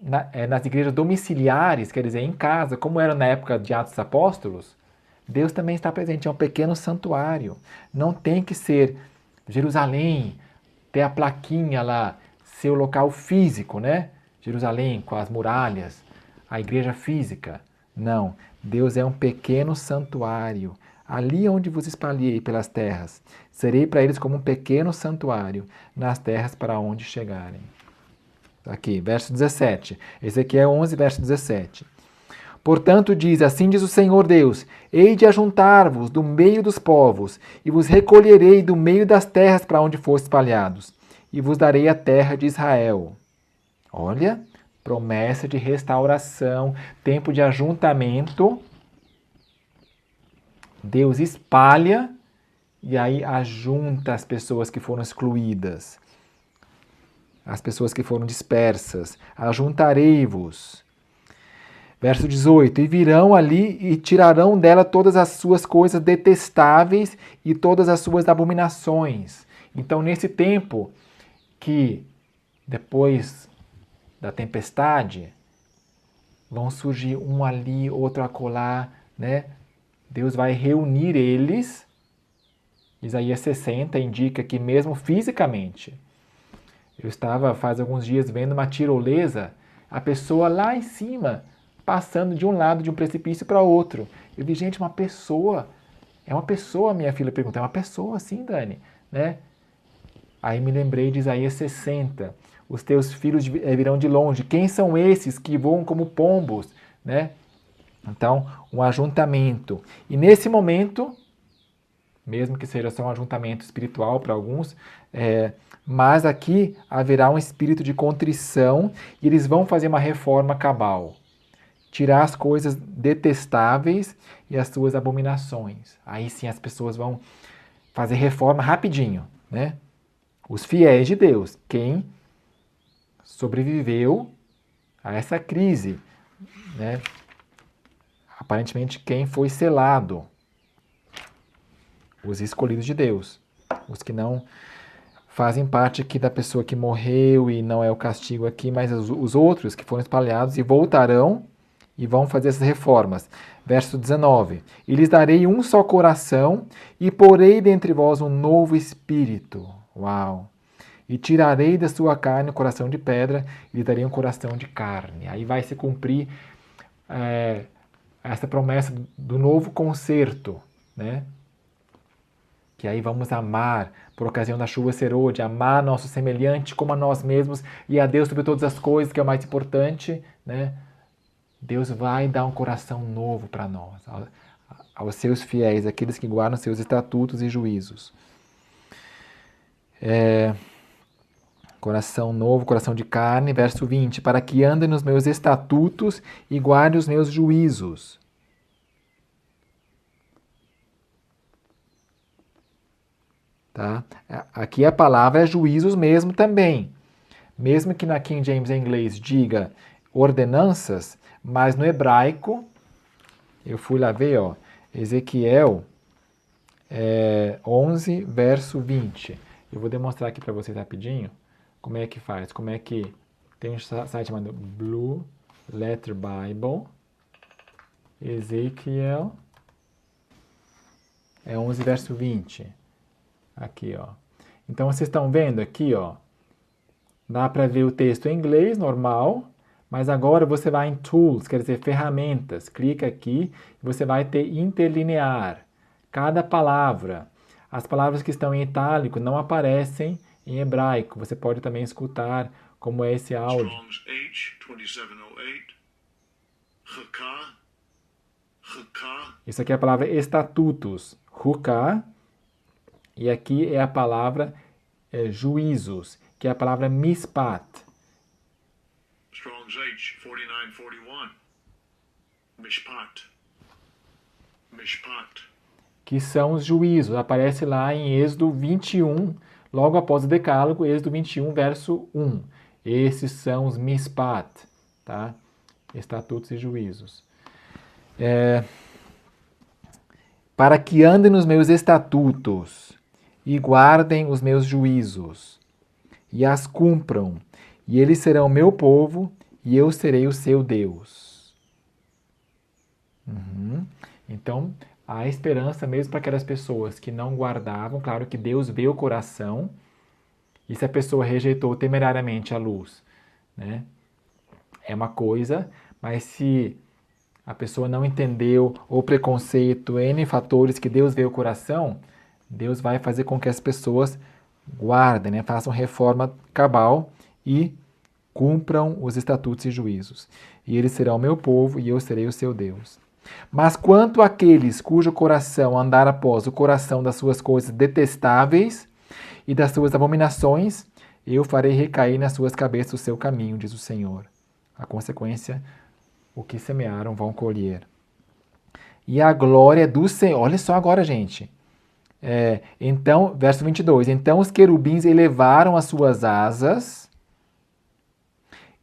nas igrejas domiciliares, quer dizer, em casa, como era na época de Atos dos Apóstolos, Deus também está presente, é um pequeno santuário. Não tem que ser Jerusalém, ter a plaquinha lá, ser o local físico, né? Jerusalém, com as muralhas, a igreja física. Não, Deus é um pequeno santuário. Ali onde vos espalhei pelas terras, serei para eles como um pequeno santuário nas terras para onde chegarem. Aqui, verso 17. Esse aqui é 11, verso 17. Portanto, assim diz o Senhor Deus, hei de ajuntar-vos do meio dos povos, e vos recolherei do meio das terras para onde fostes espalhados, e vos darei a terra de Israel. Olha, promessa de restauração, tempo de ajuntamento. Deus espalha e aí ajunta as pessoas que foram excluídas, as pessoas que foram dispersas. Ajuntarei-vos. Verso 18, e virão ali e tirarão dela todas as suas coisas detestáveis e todas as suas abominações. Então, nesse tempo que depois da tempestade, vão surgir um ali, outro acolá, né? Deus vai reunir eles. Isaías 60 indica que mesmo fisicamente, eu estava faz alguns dias vendo uma tirolesa, a pessoa lá em cima, passando de um lado de um precipício para outro. Eu vi, gente, uma pessoa. É uma pessoa, minha filha perguntou. É uma pessoa, sim, Dani, né? Aí me lembrei de Isaías 60. Os teus filhos virão de longe. Quem são esses que voam como pombos, né? Então, um ajuntamento. E nesse momento, mesmo que seja só um ajuntamento espiritual para alguns, mas aqui haverá um espírito de contrição e eles vão fazer uma reforma cabal. Tirar as coisas detestáveis e as suas abominações. Aí sim as pessoas vão fazer reforma rapidinho, né? Os fiéis de Deus, quem sobreviveu a essa crise, né? Aparentemente quem foi selado, os escolhidos de Deus, os que não fazem parte aqui da pessoa que morreu e não é o castigo aqui, mas os outros que foram espalhados e voltarão e vão fazer essas reformas. Verso 19. E lhes darei um só coração e porei dentre vós um novo espírito. Uau! E tirarei da sua carne o coração de pedra e lhe darei um coração de carne. Aí vai se cumprir essa promessa do novo concerto, né? Que aí vamos amar, por ocasião da chuva serôdia, amar nosso semelhante como a nós mesmos e a Deus sobre todas as coisas, que é o mais importante, né? Deus vai dar um coração novo para nós, aos seus fiéis, aqueles que guardam seus estatutos e juízos. Coração novo, coração de carne, verso 20, para que andem nos meus estatutos e guardem os meus juízos. Tá? Aqui a palavra é juízos mesmo também. Mesmo que na King James em inglês diga ordenanças, mas no hebraico, eu fui lá ver, ó, Ezequiel 11, verso 20. Eu vou demonstrar aqui para vocês rapidinho como é que faz. Como é que tem um site chamado Blue Letter Bible. Ezequiel 11, verso 20. Aqui, ó. Então vocês estão vendo aqui, ó. Dá para ver o texto em inglês, normal. Mas agora você vai em Tools, quer dizer, ferramentas. Clica aqui e você vai ter interlinear. Cada palavra. As palavras que estão em itálico não aparecem em hebraico. Você pode também escutar como é esse áudio. Strong's H2708. Chukah. Isso aqui é a palavra estatutos. Chukah. E aqui é a palavra juízos, que é a palavra mispat. Strong's H4941. Mishpat. Que são os juízos. Aparece lá em Êxodo 21, logo após o Decálogo, Êxodo 21, verso 1. Esses são os mispat, tá? Estatutos e juízos. Para que andem nos meus estatutos e guardem os meus juízos, e as cumpram, e eles serão meu povo, e eu serei o seu Deus. Então, há esperança mesmo para aquelas pessoas que não guardavam. Claro que Deus vê o coração, e se a pessoa rejeitou temerariamente a luz, né, é uma coisa, mas se a pessoa não entendeu, ou preconceito, N fatores que Deus vê o coração, Deus vai fazer com que as pessoas guardem, né, façam reforma cabal e cumpram os estatutos e juízos. E eles serão meu povo e eu serei o seu Deus. Mas quanto àqueles cujo coração andar após o coração das suas coisas detestáveis e das suas abominações, eu farei recair nas suas cabeças o seu caminho, diz o Senhor. A consequência, o que semearam vão colher. E a glória do Senhor... Olha só agora, gente. Então, verso 22. Então os querubins elevaram as suas asas,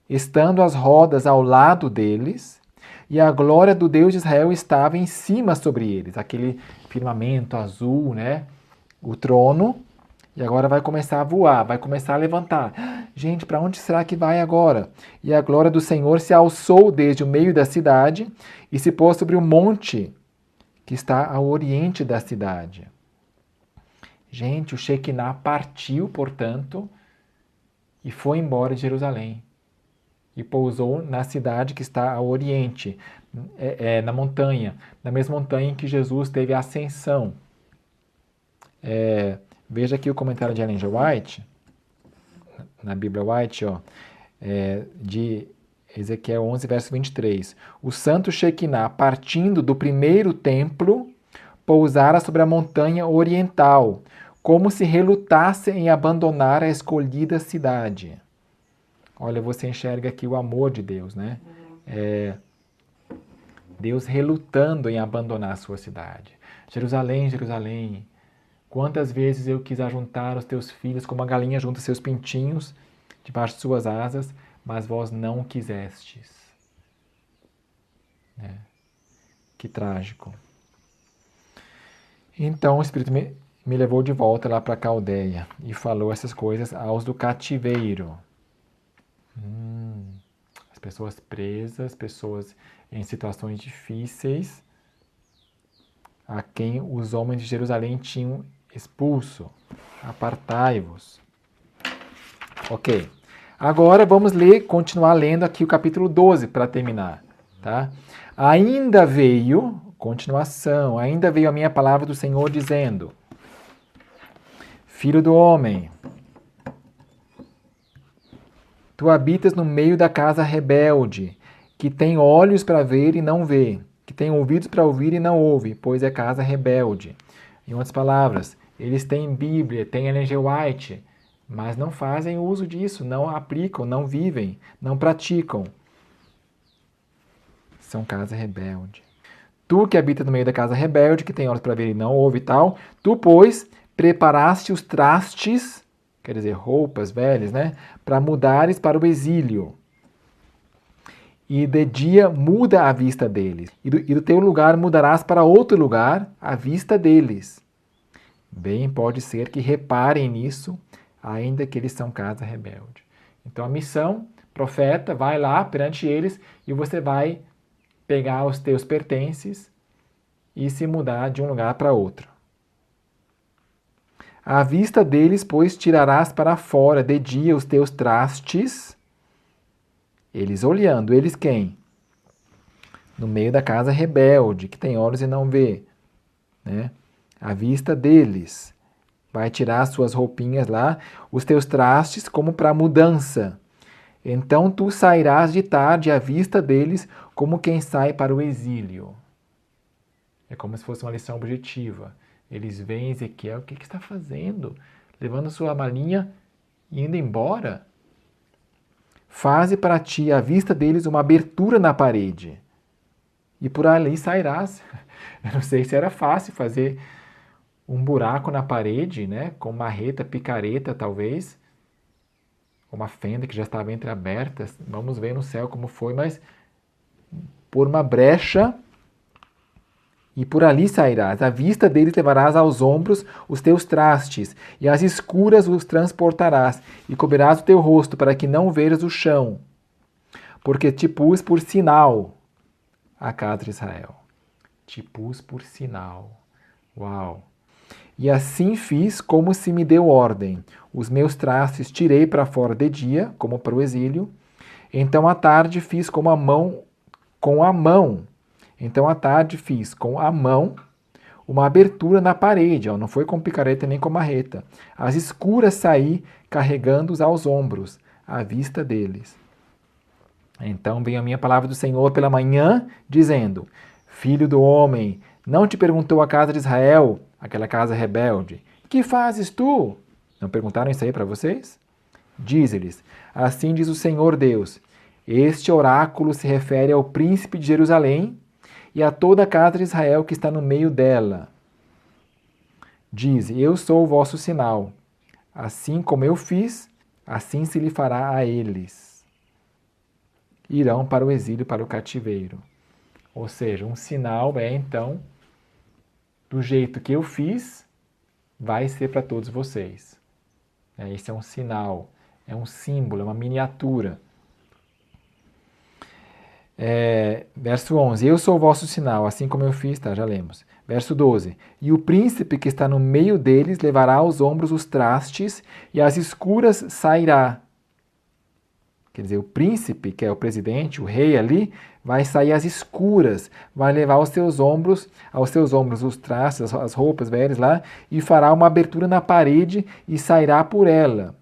estando as rodas ao lado deles, e a glória do Deus de Israel estava em cima sobre eles. Aquele firmamento azul, né? O trono. E agora vai começar a voar, vai começar a levantar. Gente, para onde será que vai agora? E a glória do Senhor se alçou desde o meio da cidade e se pôs sobre o monte que está ao oriente da cidade. Gente, o Shekinah partiu, portanto, e foi embora de Jerusalém. E pousou na cidade que está ao oriente, na montanha, na mesma montanha em que Jesus teve a ascensão. Veja aqui o comentário de Ellen G. White, na Bíblia White, de Ezequiel 11, verso 23. O santo Shekinah, partindo do primeiro templo, pousara sobre a montanha oriental, como se relutasse em abandonar a escolhida cidade. Olha, você enxerga aqui o amor de Deus, né? Deus relutando em abandonar a sua cidade. Jerusalém, Jerusalém, quantas vezes eu quis ajuntar os teus filhos como a galinha junta seus pintinhos debaixo de suas asas, mas vós não quisestes. Que trágico. Então o Espírito me levou de volta lá para a Caldeia e falou essas coisas aos do cativeiro. As pessoas presas, pessoas em situações difíceis, a quem os homens de Jerusalém tinham expulso. Apartai-vos. Ok. Agora vamos continuar lendo aqui o capítulo 12 para terminar. Tá? Ainda veio, continuação, ainda veio a minha palavra do Senhor dizendo: Filho do homem, tu habitas no meio da casa rebelde, que tem olhos para ver e não vê, que tem ouvidos para ouvir e não ouve, pois é casa rebelde. Em outras palavras, eles têm Bíblia, têm Ellen G. White, mas não fazem uso disso, não aplicam, não vivem, não praticam. São casa rebelde. Tu que habita no meio da casa rebelde, que tem olhos para ver e não ouve e tal, tu, pois, preparaste os trastes, quer dizer, roupas velhas, né, para mudares para o exílio. E de dia muda a vista deles, e do teu lugar mudarás para outro lugar a vista deles. Bem pode ser que reparem nisso, ainda que eles são casa rebelde. Então a missão, profeta, vai lá perante eles e você vai pegar os teus pertences e se mudar de um lugar para outro. À vista deles, pois, tirarás para fora de dia os teus trastes, eles olhando. Eles quem? No meio da casa rebelde, que tem olhos e não vê. Né? À vista deles. Vai tirar as suas roupinhas lá, os teus trastes, como para mudança. Então tu sairás de tarde à vista deles, como quem sai para o exílio. É como se fosse uma lição objetiva. Eles veem Ezequiel, o que está fazendo? Levando sua malinha e indo embora? Faze para ti à vista deles uma abertura na parede, e por ali sairás. Eu não sei se era fácil fazer um buraco na parede, né, com marreta, picareta talvez, uma fenda que já estava entreaberta. Vamos ver no céu como foi, mas por uma brecha e por ali sairás. À vista deles levarás aos ombros os teus trastes, e às escuras os transportarás, e cobrirás o teu rosto, para que não vejas o chão, porque te pus por sinal à casa de Israel. Te pus por sinal. Uau! E assim fiz como se me deu ordem. Os meus trastes tirei para fora de dia, como para o exílio. Então à tarde fiz com a mão. Então à tarde fiz com a mão uma abertura na parede. Não foi com picareta nem com marreta. Às escuras saí, carregando-os aos ombros, à vista deles. Então veio a minha palavra do Senhor pela manhã, dizendo: Filho do homem, não te perguntou a casa de Israel, aquela casa rebelde, que fazes tu? Não perguntaram isso aí para vocês? Diz-lhes: Assim diz o Senhor Deus: Este oráculo se refere ao príncipe de Jerusalém e a toda a casa de Israel que está no meio dela. Diz: Eu sou o vosso sinal. Assim como eu fiz, assim se lhe fará a eles. Irão para o exílio, para o cativeiro. Ou seja, um sinal então, do jeito que eu fiz, vai ser para todos vocês. Esse é um sinal, é um símbolo, é uma miniatura. Verso 11, eu sou o vosso sinal, assim como eu fiz, já lemos. Verso 12, e o príncipe que está no meio deles levará aos ombros os trastes e às escuras sairá. Quer dizer, o príncipe, que é o presidente, o rei ali, vai sair às escuras, vai levar aos seus ombros os trastes, as roupas velhas lá, e fará uma abertura na parede e sairá por ela.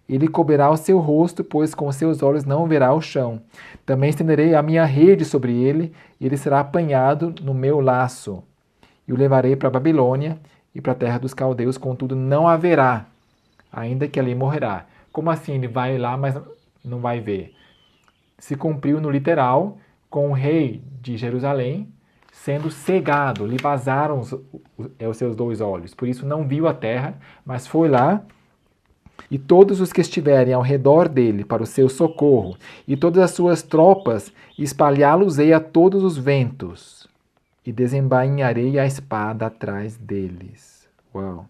Ele cobrirá o seu rosto, pois com seus olhos não verá o chão. Também estenderei a minha rede sobre ele, e ele será apanhado no meu laço. E o levarei para a Babilônia e para a terra dos caldeus, contudo não haverá, ainda que ali morrerá. Como assim? Ele vai lá, mas não vai ver. Se cumpriu no literal, com o rei de Jerusalém sendo cegado, lhe vazaram os seus 2 olhos. Por isso não viu a terra, mas foi lá, e todos os que estiverem ao redor dele para o seu socorro, e todas as suas tropas, espalhá-los-ei a todos os ventos, e desembainharei a espada atrás deles. Uau!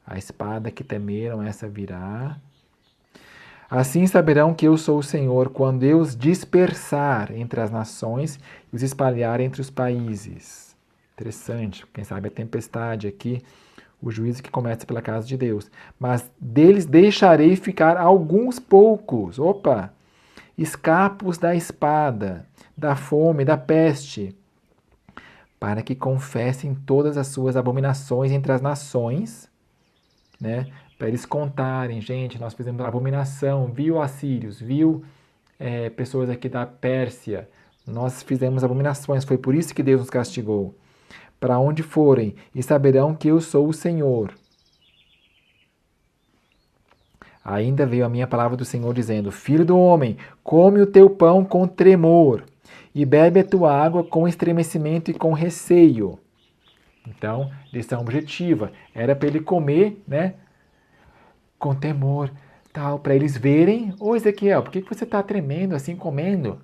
A espada que temeram, essa virá. Assim saberão que eu sou o Senhor, quando eu os dispersar entre as nações e os espalhar entre os países. Interessante, quem sabe a tempestade aqui, o juízo que começa pela casa de Deus. Mas deles deixarei ficar alguns poucos, escapos da espada, da fome, da peste, para que confessem todas as suas abominações entre as nações, para eles contarem, gente, nós fizemos abominação, viu assírios, viu pessoas aqui da Pérsia, nós fizemos abominações, foi por isso que Deus nos castigou. Para onde forem, e saberão que eu sou o Senhor. Ainda veio a minha palavra do Senhor dizendo: Filho do homem, come o teu pão com tremor, e bebe a tua água com estremecimento e com receio. Então, lição objetiva, era para ele comer, com temor, tal, para eles verem: Ô Ezequiel, por que você está tremendo assim, comendo?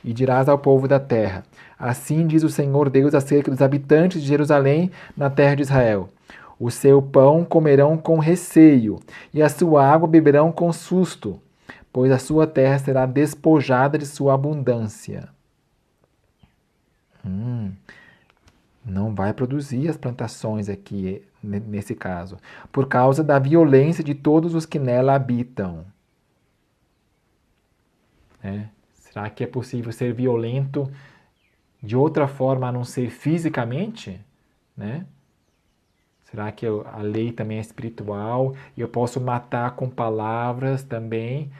E dirás ao povo da terra: Assim diz o Senhor Deus acerca dos habitantes de Jerusalém na terra de Israel: O seu pão comerão com receio, e a sua água beberão com susto, pois a sua terra será despojada de sua abundância. Não vai produzir as plantações aqui, nesse caso, por causa da violência de todos os que nela habitam. Será que é possível ser violento de outra forma a não ser fisicamente? Será que a lei também é espiritual? E eu posso matar com palavras também,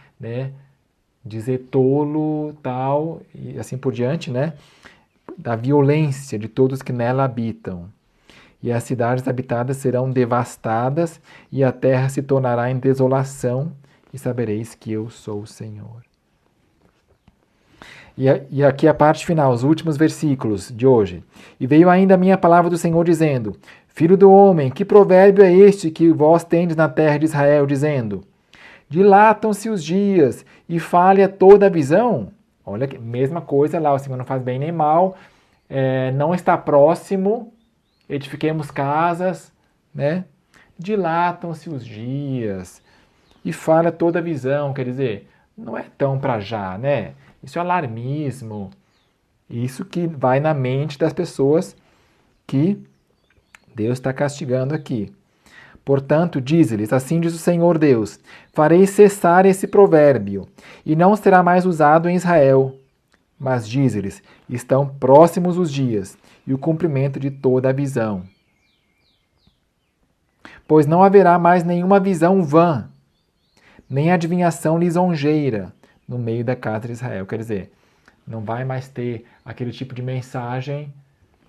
dizer tolo, tal, e assim por diante, da violência de todos que nela habitam. E as cidades habitadas serão devastadas, e a terra se tornará em desolação, e sabereis que eu sou o Senhor. E aqui a parte final, os últimos versículos de hoje. E veio ainda a minha palavra do Senhor dizendo: Filho do homem, que provérbio é este que vós tendes na terra de Israel, dizendo: Dilatam-se os dias e falha toda a visão? Olha, mesma coisa lá, o Senhor não faz bem nem mal, não está próximo, edifiquemos casas, né? Dilatam-se os dias e falha toda a visão, quer dizer, não é tão para já, né? Isso é alarmismo, isso que vai na mente das pessoas que Deus está castigando aqui. Portanto, diz-lhes, assim diz o Senhor Deus, farei cessar esse provérbio, e não será mais usado em Israel. Mas diz-lhes, estão próximos os dias, e o cumprimento de toda a visão. Pois não haverá mais nenhuma visão vã, nem adivinhação lisonjeira no meio da casa de Israel. Quer dizer, não vai mais ter aquele tipo de mensagem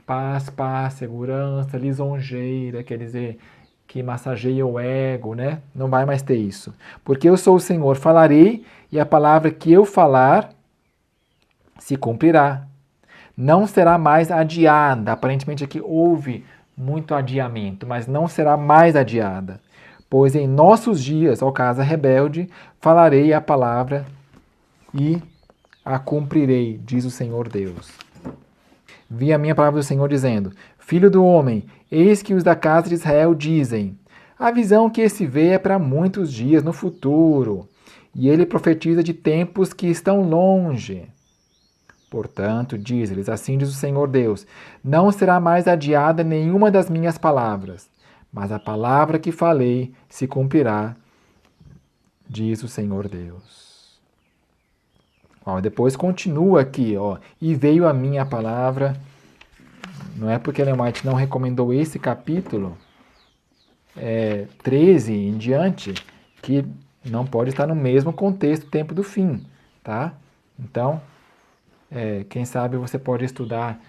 paz, paz, segurança, lisonjeira, quer dizer, que massageia o ego, né? Não vai mais ter isso. Porque eu sou o Senhor, falarei, e a palavra que eu falar se cumprirá. Não será mais adiada. Aparentemente aqui houve muito adiamento, mas não será mais adiada. Pois em nossos dias, ó casa rebelde, falarei a palavra e a cumprirei, diz o Senhor Deus. Vi a minha palavra do Senhor dizendo, Filho do homem, eis que os da casa de Israel dizem, a visão que esse vê é para muitos dias no futuro, e ele profetiza de tempos que estão longe. Portanto, diz-lhes, assim diz o Senhor Deus, não será mais adiada nenhuma das minhas palavras, mas a palavra que falei se cumprirá, diz o Senhor Deus. Ó, depois continua aqui, ó, e veio a minha palavra. Não é porque Ellen White não recomendou esse capítulo 13 em diante que não pode estar no mesmo contexto, tempo do fim, tá? Então, quem sabe você pode estudar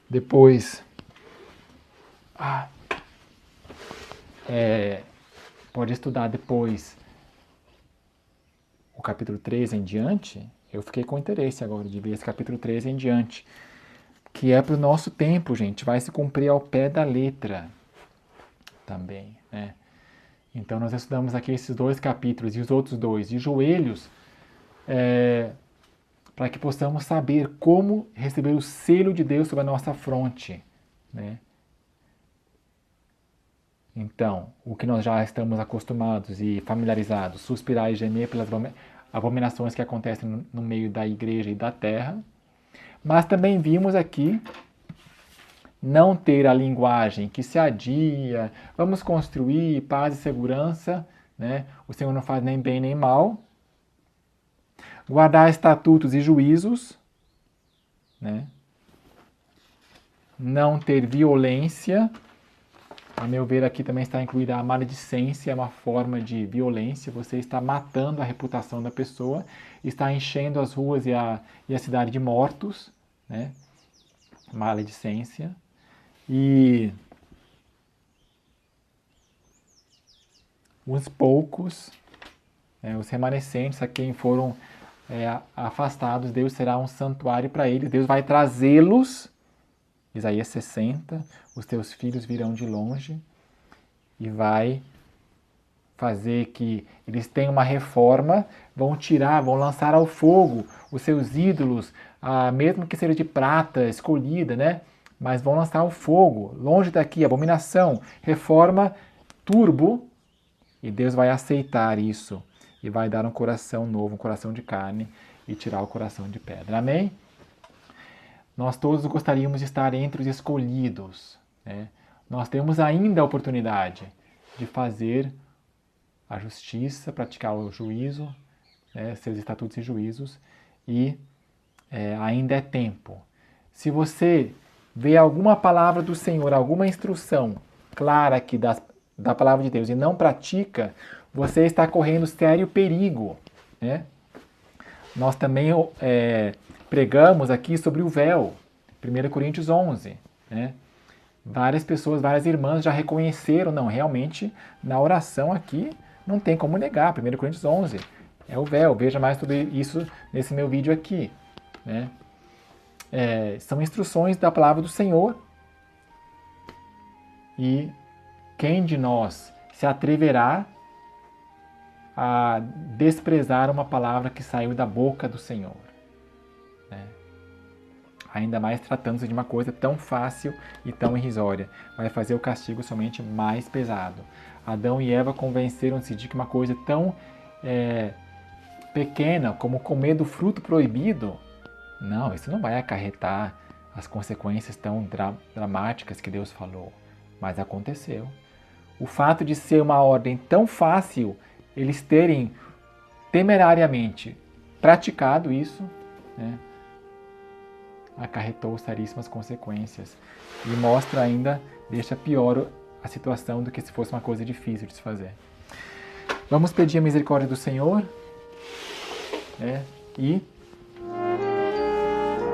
depois. Pode estudar depois o capítulo 13 em diante. Eu fiquei com interesse agora de ver esse capítulo 13 em diante. Que é para o nosso tempo, gente. Vai se cumprir ao pé da letra também, né? Então, nós estudamos aqui esses 2 capítulos e os outros 2 de joelhos, para que possamos saber como receber o selo de Deus sobre a nossa fronte, né? Então, o que nós já estamos acostumados e familiarizados, suspirar e gemer pelas abominações que acontecem no meio da igreja e da terra. Mas também vimos aqui não ter a linguagem que se adia, vamos construir paz e segurança, né? O Senhor não faz nem bem nem mal. Guardar estatutos e juízos, né? Não ter violência. A meu ver, aqui também está incluída a maledicência, é uma forma de violência. Você está matando a reputação da pessoa, está enchendo as ruas e a cidade de mortos, né? Maledicência. E uns poucos, os remanescentes, a quem foram afastados, Deus será um santuário para eles. Deus vai trazê-los, Isaías 60, os teus filhos virão de longe, e vai fazer que eles tenham uma reforma, vão tirar, vão lançar ao fogo os seus ídolos, mesmo que seja de prata escolhida, né? Mas vão lançar ao fogo, longe daqui, abominação, reforma, turbo, e Deus vai aceitar isso e vai dar um coração novo, um coração de carne, e tirar o coração de pedra. Amém? Nós todos gostaríamos de estar entre os escolhidos, né? Nós temos ainda a oportunidade de fazer a justiça, praticar o juízo, né, seus estatutos e juízos, e ainda é tempo. Se você vê alguma palavra do Senhor, alguma instrução clara aqui da palavra de Deus e não pratica, você está correndo sério perigo, né? Nós também pregamos aqui sobre o véu, 1 Coríntios 11, né? Várias pessoas, várias irmãs já reconheceram, não, realmente, na oração aqui, não tem como negar, 1 Coríntios 11, é o véu, veja mais tudo isso nesse meu vídeo aqui, né? São instruções da palavra do Senhor, e quem de nós se atreverá a desprezar uma palavra que saiu da boca do Senhor, né? ainda mais tratando-se de uma coisa tão fácil e tão irrisória. Vai fazer o castigo somente mais pesado. Adão e Eva convenceram-se de que uma coisa tão pequena como comer do fruto proibido, não, isso não vai acarretar as consequências tão dramáticas que Deus falou. Mas aconteceu. O fato de ser uma ordem tão fácil, eles terem temerariamente praticado isso, né, acarretou seríssimas consequências e mostra ainda, deixa pior a situação do que se fosse uma coisa difícil de se fazer. Vamos pedir a misericórdia do Senhor, né, e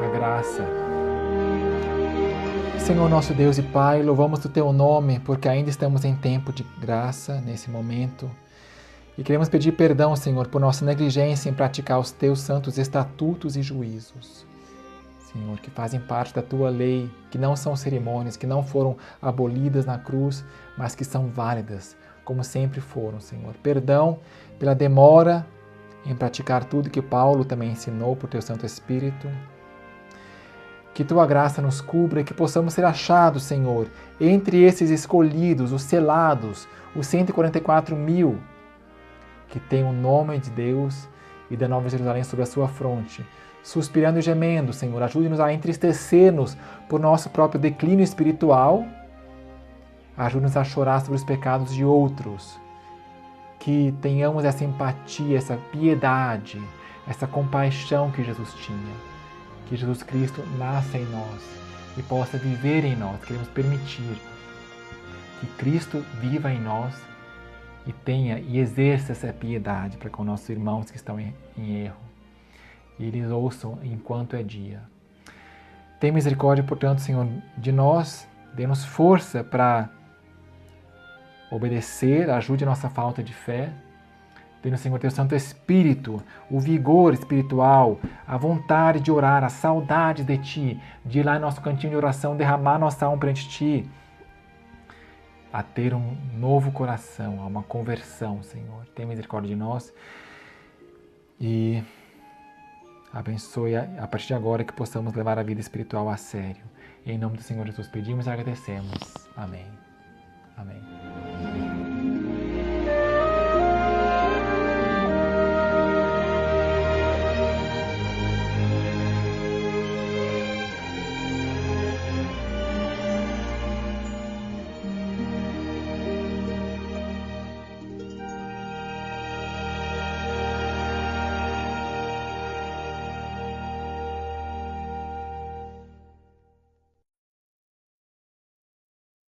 a graça. Senhor nosso Deus e Pai, louvamos o Teu nome porque ainda estamos em tempo de graça nesse momento. E queremos pedir perdão, Senhor, por nossa negligência em praticar os Teus santos estatutos e juízos. Senhor, que fazem parte da Tua lei, que não são cerimônias, que não foram abolidas na cruz, mas que são válidas, como sempre foram, Senhor. Perdão pela demora em praticar tudo que Paulo também ensinou por Teu Santo Espírito. Que Tua graça nos cubra e que possamos ser achados, Senhor, entre esses escolhidos, os selados, os 144.000, que têm o nome de Deus e da Nova Jerusalém sobre a sua fronte. Suspirando e gemendo, Senhor, ajude-nos a entristecer-nos por nosso próprio declínio espiritual. Ajude-nos a chorar sobre os pecados de outros. Que tenhamos essa empatia, essa piedade, essa compaixão que Jesus tinha. Que Jesus Cristo nasça em nós e possa viver em nós. Queremos permitir que Cristo viva em nós e tenha e exerça essa piedade para com nossos irmãos que estão em erro. E eles ouçam enquanto é dia. Tem misericórdia, portanto, Senhor, de nós. Dê-nos força para obedecer, ajude a nossa falta de fé. Dê-nos, Senhor, Teu Santo Espírito, o vigor espiritual, a vontade de orar, a saudade de Ti, de ir lá em nosso cantinho de oração, derramar nossa alma perante Ti, a ter um novo coração, a uma conversão, Senhor. Tenha misericórdia de nós e abençoe a partir de agora que possamos levar a vida espiritual a sério. Em nome do Senhor Jesus pedimos e agradecemos. Amém. Amém.